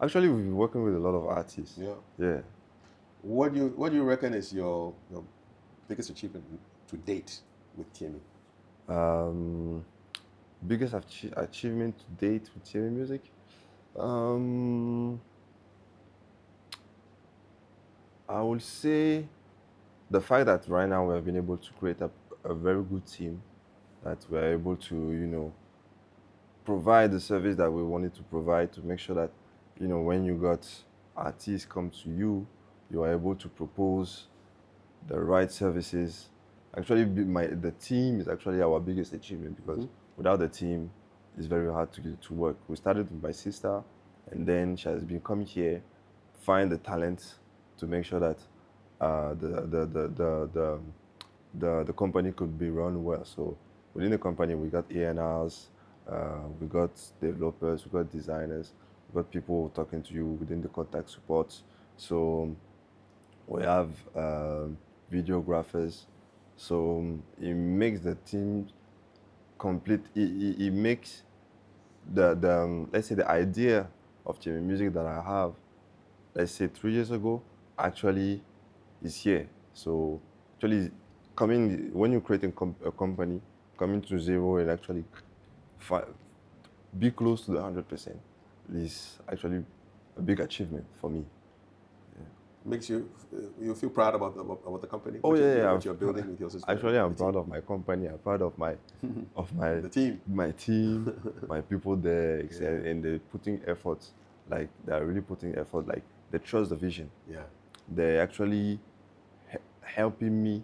Actually, we've been working with a lot of artists. Yeah. What do you reckon is your biggest achievement to date with Tieme? Biggest achievement to date with Tieme Music? I would say the fact that right now we have been able to create a very good team, that we are able to, provide the service that we wanted to provide, to make sure that, when you got artists come to you, you are able to propose the right services. Actually, the team is actually our biggest achievement, because without the team, it's very hard to work. We started with my sister, and then she has been coming here, find the talent to make sure that the company could be run well. So within the company, we got A&Rs, we got developers, we got designers, we got people talking to you within the contact support. So we have videographers. So it makes the team complete. It makes the let's say the idea of Tieme Music that I have, let's say 3 years ago, actually is here. So actually, when you're creating a company, coming to zero and actually be close to the 100% is actually a big achievement for me. Makes you feel proud about the company? Oh, what you're building with your sister? Actually, I'm proud of my company. I'm proud of my the team, my people there, and they're putting effort. Like, they're really putting effort. Like, they trust the vision. Yeah, they're actually helping me.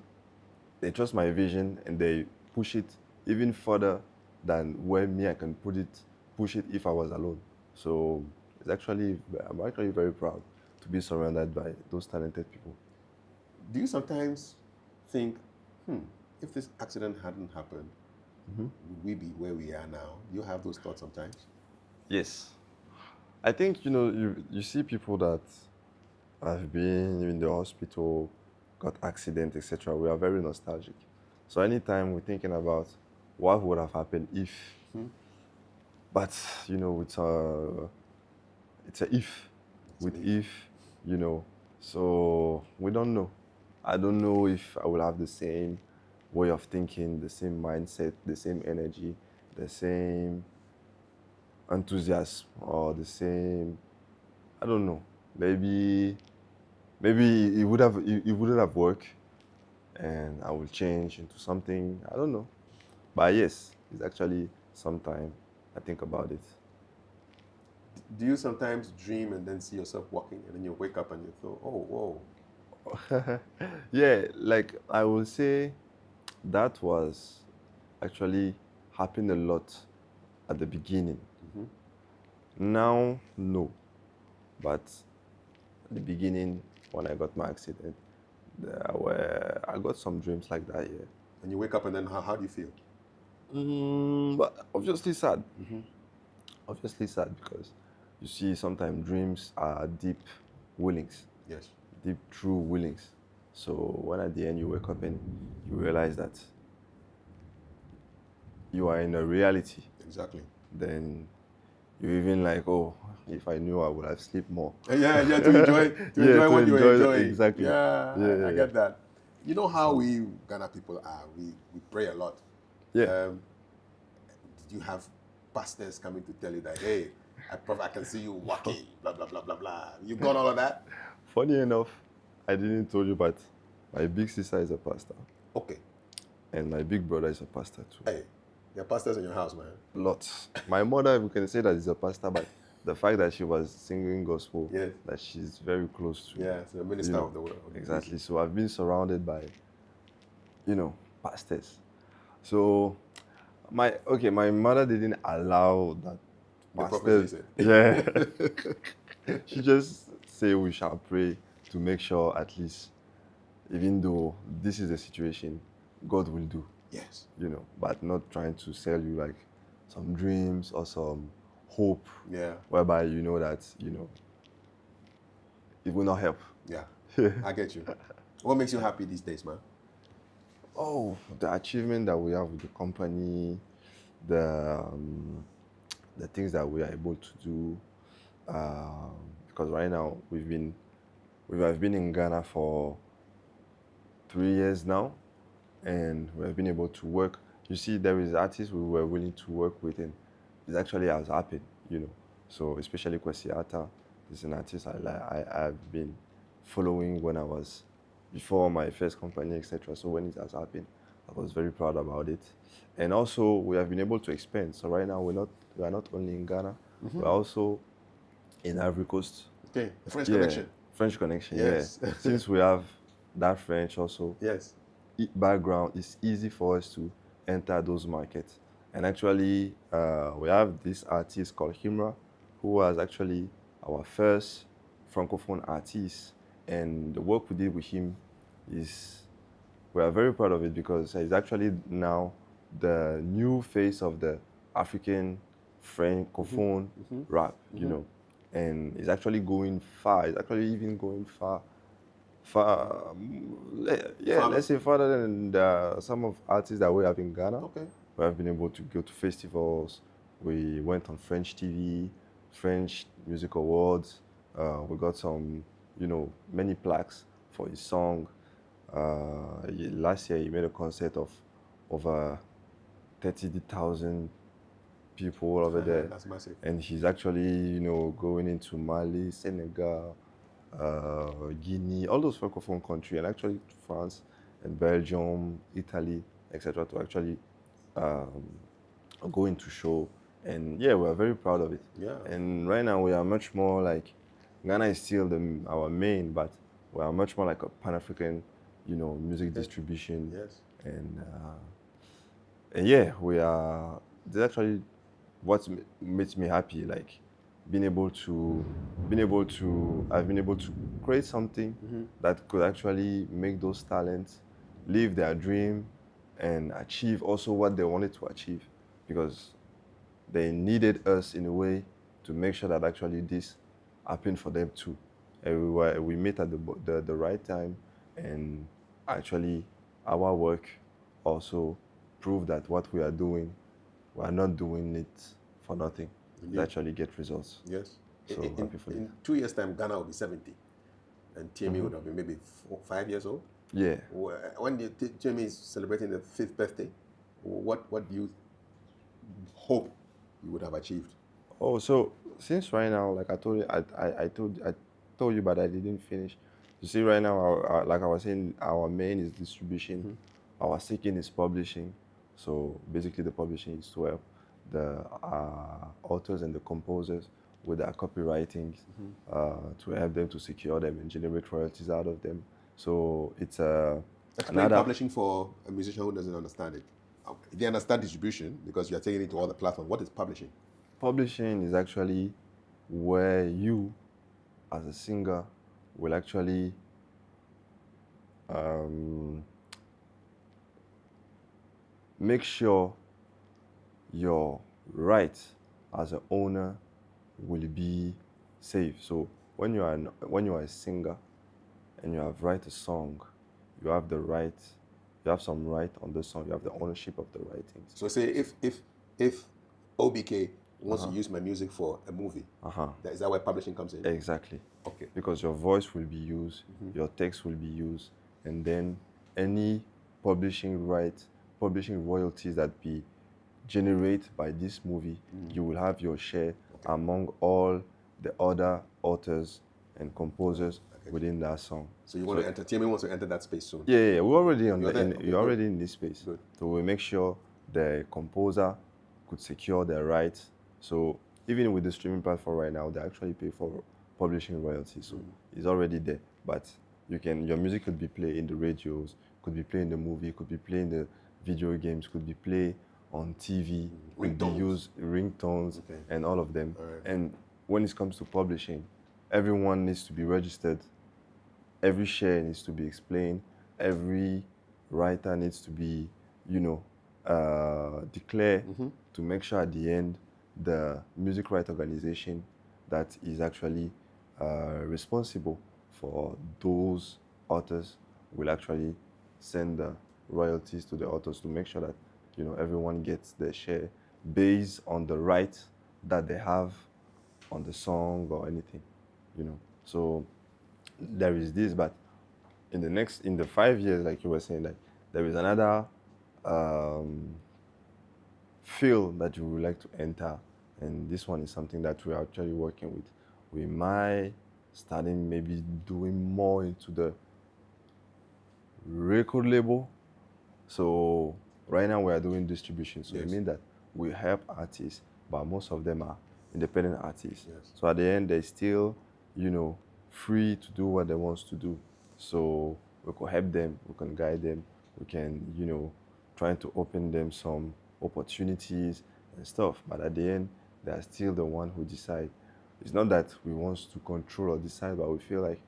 They trust my vision, and they push it even further than where I can push it if I was alone. So I'm actually very proud to be surrounded by those talented people. Do you sometimes think, if this accident hadn't happened, would we be where we are now? Do you have those thoughts sometimes? Yes. I think, you see people that have been in the hospital, got accident, etc. We are very nostalgic. So anytime we're thinking about what would have happened if, but it's a if, with if, so we don't know. I don't know if I will have the same way of thinking, the same mindset, the same energy, the same enthusiasm, or the same, I don't know. Maybe it wouldn't have worked, and I will change into something. I don't know. But yes, it's actually sometime I think about it. Do you sometimes dream and then see yourself walking, and then you wake up and you thought, oh, whoa. Yeah, like I will say that was actually happened a lot at the beginning. Now, no. But at the beginning, when I got my accident, I got some dreams like that, yeah. And you wake up and then how do you feel? But obviously sad. Obviously sad because you see sometimes dreams are deep willings. Yes. Deep true willings. So when at the end you wake up and you realize that you are in a reality, Exactly. then you even like, oh, if I knew I would have slept more. Yeah, to enjoy what you're enjoying. Exactly. Yeah, I get that. You know how we Ghana people are. We pray a lot. Yeah. Did you have pastors coming to tell you that, hey, I can see you walking, blah, blah, blah, blah, blah. You got all of that? Funny enough, I didn't tell you, but my big sister is a pastor. Okay. And my big brother is a pastor too. Hey, there are pastors in your house, man. Lots. My mother, we can say that is a pastor, but the fact that she was singing gospel, Yes. that she's very close to. Yeah, so the minister of the world. Exactly. So I've been surrounded by, pastors. So my mother didn't allow that. Pastors, yeah. She just say we shall pray to make sure at least, even though this is the situation, God will do. Yes. But not trying to sell you like some dreams or some hope. Yeah. Whereby you know that, it will not help. Yeah. I get you. What makes you happy these days, man? Oh, the achievement that we have with the company, the things that we are able to do. Because right now we have been in Ghana for 3 years now, and we have been able to work. You see, there is artists we were willing to work with, and it actually has happened, So especially Kwesiata is an artist I've been following when I was before my first company, etc. So when it has happened, I was very proud about it. And also we have been able to expand. So right now we are not only in Ghana, we're also in Ivory Coast. Okay, the French connection. French connection, yes. Yeah. Since we have that French also, yes, background, it's easy for us to enter those markets. And actually, we have this artist called Himra, who was actually our first Francophone artist. And the work we did with him we are very proud of it because he's actually now the new face of the African Francophone rap, and he's actually going far. He's actually even going far, let's say farther than some of artists that we have in Ghana. Okay. We have been able to go to festivals. We went on French TV, French Music Awards. We got some, many plaques for his song. Last year he made a concert of over 30,000 people over there. That's massive. And he's actually, going into Mali, Senegal, Guinea, all those Francophone countries, and actually France and Belgium, Italy, etc., to actually go into show. And yeah, we are very proud of it. Yeah. And right now we are much more like, Ghana is still our main, but we are much more like a Pan-African, music distribution. Yes. And yeah, we are. That's actually what makes me happy. Like I've been able to create something that could actually make those talents live their dream and achieve also what they wanted to achieve, because they needed us in a way to make sure that actually this happened for them too. And we met at the right time, and actually our work also proved that what we are doing, we are not doing it for nothing. Indeed. We actually get results. Yes. So happy for in them. 2 years' time, Ghana will be 70, and Tieme would have been maybe 5 years old. Yeah. When Tieme is celebrating the 5th birthday, what do you hope you would have achieved? Oh, so since right now, like I told you, I told you, but I didn't finish. You see, right now, like I was saying, our main is distribution, our second is publishing. So basically, the publishing is to help the authors and the composers with their copywriting, to help them to secure them and generate royalties out of them. So it's Explain publishing for a musician who doesn't understand it. They understand distribution because you are taking it to all the platforms. What is publishing? Publishing is actually where you, as a singer, will actually make sure your rights as an owner will be safe. So when you are a singer and you have write a song, you have the right, you have some right on the song. You have the ownership of the writings. So say if OBK wants to use my music for a movie, is that where publishing comes in? Exactly. Okay. Because your voice will be used, your text will be used, and then any publishing rights, publishing royalties that be generated by this movie, you will have your share among all the other authors and composers within that song. So you want to enter? Tieme wants to enter that space soon. Yeah, we're already You're already in this space. Good. So we make sure the composer could secure their rights. So even with the streaming platform right now, they actually pay for publishing royalties. So it's already there. But your music could be played in the radios, could be played in the movie, could be played in the video games, could be played on TV, could be used ringtones and all of them. And when it comes to publishing, everyone needs to be registered. Every share needs to be explained. Every writer needs to be, declared to make sure at the end the music rights organization that is actually responsible for those authors will actually send the royalties to the authors to make sure that everyone gets their share based on the right that they have on the song or anything, So there is this, but in the 5 years, like you were saying, like there is another field that you would like to enter, and this one is something that we're actually working with. We might starting maybe doing more into the record label. So right now we are doing distribution. So it means that we help artists, but most of them are independent artists. Yes. So at the end, they're still, free to do what they want to do. So we can help them, we can guide them, we can, try to open them some opportunities and stuff. But at the end, they are still the one who decide. It's not that we want to control or decide, but we feel like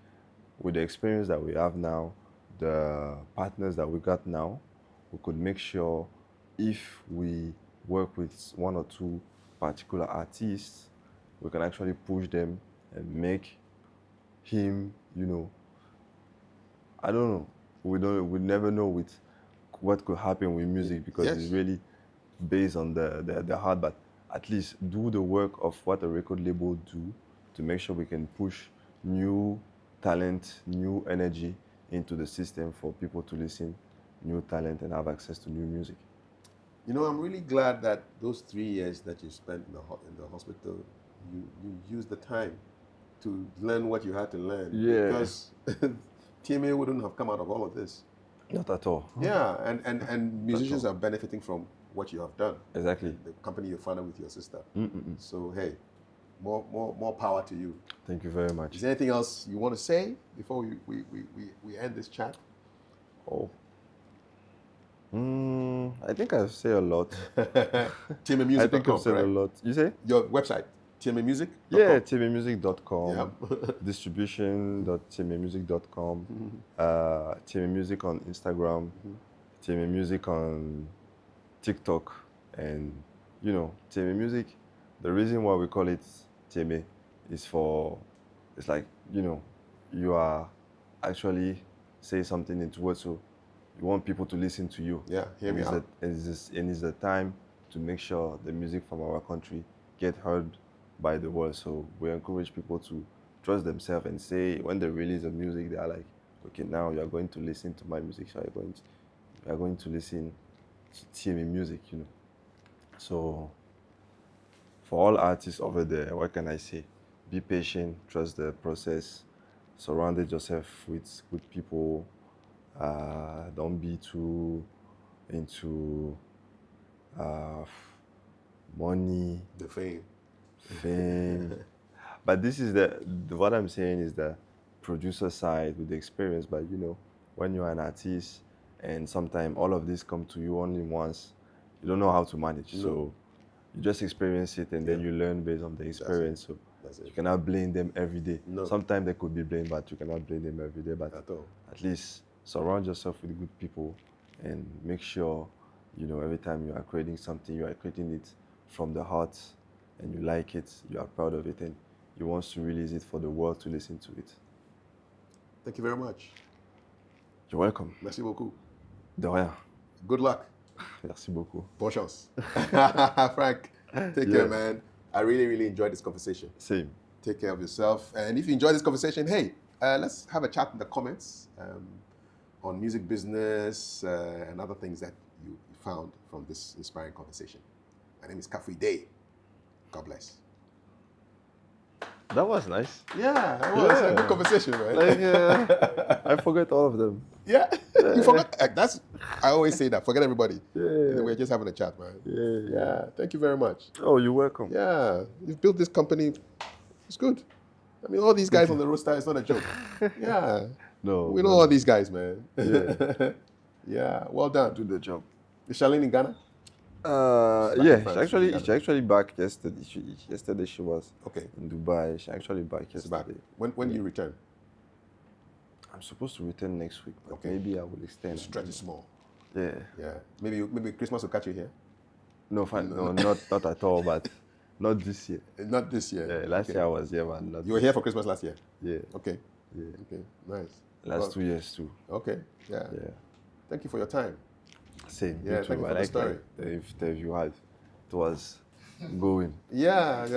with the experience that we have now, the partners that we got now, we could make sure if we work with one or two particular artists, we can actually push them and make him, I don't know. We never know with what could happen with music because it's really based on the heart, but at least do the work of what a record label do to make sure we can push new talent, new energy into the system for people to listen, new talent, and have access to new music. I'm really glad that those 3 years that you spent in the hospital, you used the time to learn what you had to learn. Yeah. Because Tieme wouldn't have come out of all of this. Not at all. Yeah, and musicians are benefiting from what you have done. Exactly. The company you founded with your sister. So hey, more power to you. Thank you very much. Is there anything else you want to say before we end this chat? Oh. I think I've said a lot. TiemeMusic.com, I think I've said a lot. You say? Your website, Tieme Music? Yeah, TiemeMusic.com. Yep. Distribution.TiemeMusic.com. Tieme Music on Instagram. Tieme Music on TikTok. And, Tieme Music, the reason why we call it Tieme is for, it's like, you are actually say something into words, so you want people to listen to you. Yeah, hear me out. And it's the time to make sure the music from our country get heard by the world. So we encourage people to trust themselves and say, when they release the music, they are like, okay, now you are going to listen to my music, so you are going to listen to Tieme Music, So for all artists over there, what can I say? Be patient, trust the process, surround yourself with good people. Don't be too into money, The fame. fame. But this is what I'm saying is the producer side with the experience. But when you're an artist and sometimes all of this come to you only once, you don't know how to manage. No. So you just experience it and then you learn based on the experience. So you cannot blame them every day. No. Sometimes they could be blamed, but you cannot blame them every day. But At all. at least surround yourself with good people and make sure, every time you are creating something, you are creating it from the heart and you like it, you are proud of it, and you want to release it for the world to listen to it. Thank you very much. You're welcome. Merci beaucoup. De rien. Good luck. Merci beaucoup. Bonne chance. Frank, take care, man. I really, really enjoyed this conversation. Same. Take care of yourself. And if you enjoyed this conversation, hey, let's have a chat in the comments on music business and other things that you found from this inspiring conversation. My name is Kafui Dey. God bless. That was nice. Yeah, it was a good conversation, right? I forget all of them. Yeah, you forgot. I always say that. Forget everybody. Yeah. We're just having a chat, man. Yeah. Thank you very much. Oh, you're welcome. Yeah, you've built this company. It's good. I mean, all these guys on the roster, it's not a joke. Yeah. No. We know all these guys, man. Yeah. Yeah, well done. Do the job. Is Charlene in Ghana? Yeah, she actually back yesterday. Yesterday she was Okay. in Dubai. She actually back She's back. yesterday. When do you return? I'm supposed to return next week, but Okay. maybe I will extend. Stretch is small. Yeah. Yeah. Maybe Christmas will catch you here. No, fine. No, not at all. But not this year. Not this year. Yeah, last year I was here, but not. You were here for Christmas last year. Yeah. Okay. Yeah. Okay. Nice. Last 2 years too. Okay. Yeah. Yeah. Thank you for your time. Same. Yeah, Me thank too. you I for the like story. the interview had. It was going. Yeah,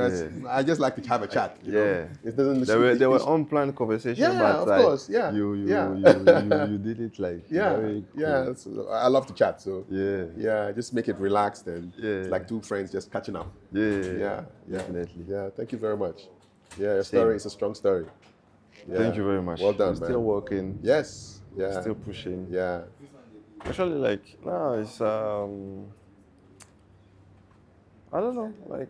I just like to have a chat. You know? It doesn't. There were unplanned conversations. Yeah, but of like, course. Yeah. You did it like Yeah, very cool. yeah. So I love to chat. So Yeah. just make it relaxed and it's Yeah. like two friends just catching up. Yeah. Yeah, Definitely. Yeah, thank you very much. Yeah, your story is a strong story. Yeah. Thank you very much. Well done, I'm man. still working. Yes. Yeah. Still pushing. Yeah. Actually, like no, it's I don't know, like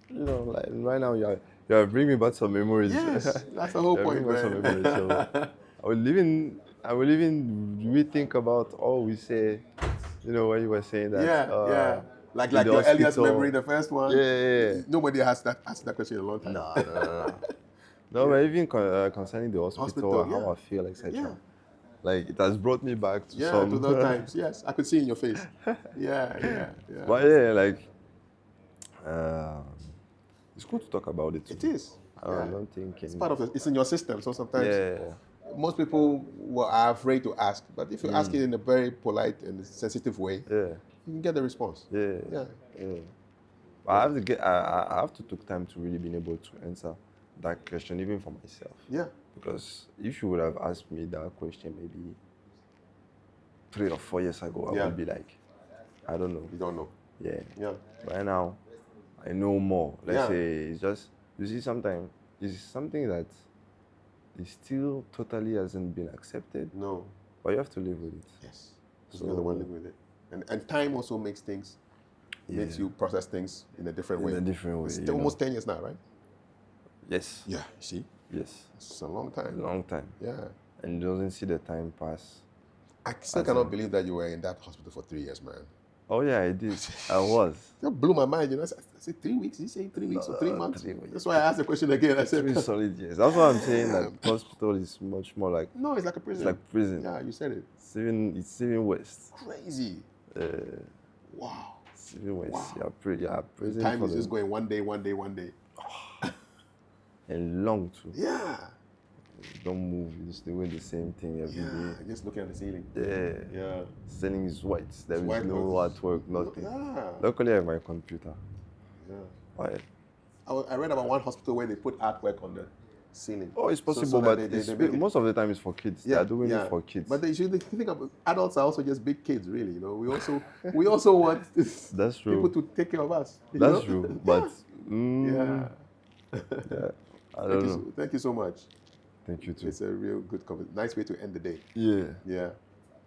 like right now you're bringing me back some memories. Yes, that's the whole You're point, bringing back man. some memories. So I will even rethink about all we say. When you were saying that. Yeah. Like in the your earliest hospital. memory, the first one. Yeah. Nobody has asked that question in a long time. No. No, but even concerning the hospital, yeah. how I feel, etc. Yeah. Like it has brought me back to Yeah, some. to those times. Yes, I could see in your face. Yeah. But yeah, like it's good to talk about it. It is. I don't think It's part of it. It's in your system, so sometimes Yeah. most people are afraid to ask. But if you ask it in a very polite and sensitive way, Yeah. you can get the response. Yeah. Yeah. But I have to take time to really be able to answer that question, even for myself. Yeah. Because if you would have asked me that question maybe 3 or 4 years ago, I would be like, I don't know. You don't know. Yeah. Yeah. But now, I know more. Let's Yeah. say it's just, you see, sometimes it's something that is still totally hasn't been accepted, No. but you have to live with it. Yes. So you're the one living with it. And time also makes things, makes you process things in a different way. In a different way. It's almost 10 years now, right? Yes. Yeah. See? Yes. It's a long time. A long time. Yeah. And you doesn't see the time pass. I still cannot believe that you were in that hospital for 3 years, man. Oh yeah, I did. I was. That blew my mind. I said 3 weeks. Did you say 3 weeks or 3 months? 3 weeks. That's why I asked the question again. I said, 3 solid years. That's what I'm saying. Like hospital is much more like no, it's like a prison. it's like prison. Yeah, you said it. It's even worse. Crazy. Wow. It's even worse. Wow. Yeah, prison. Time for is the- just going one day. and long too. Yeah. Don't move. You just doing the same thing every day. Just looking at the ceiling. Yeah. Yeah. Ceiling is white. There is white, no artwork, nothing. Yeah. Luckily, I have my computer. Yeah. Why? I read about one hospital where they put artwork on the ceiling. Oh, it's possible, so but they make it. most of the time it's for kids. They are doing it for kids. But they should think about adults are also just big kids, really. You know, we also want That's true. people to take care of us. That's true, but yeah. I don't know. Thank you so much. Thank you too. It's a real good conversation. Nice way to end the day. Yeah. Yeah.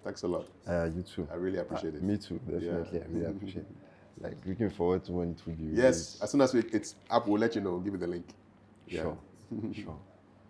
Thanks a lot. You too. I really appreciate it. Me too, definitely. I really appreciate it. Like, looking forward to when it will be released. Yes. As soon as it's up, we'll let you know. Give you the link. Sure. Sure.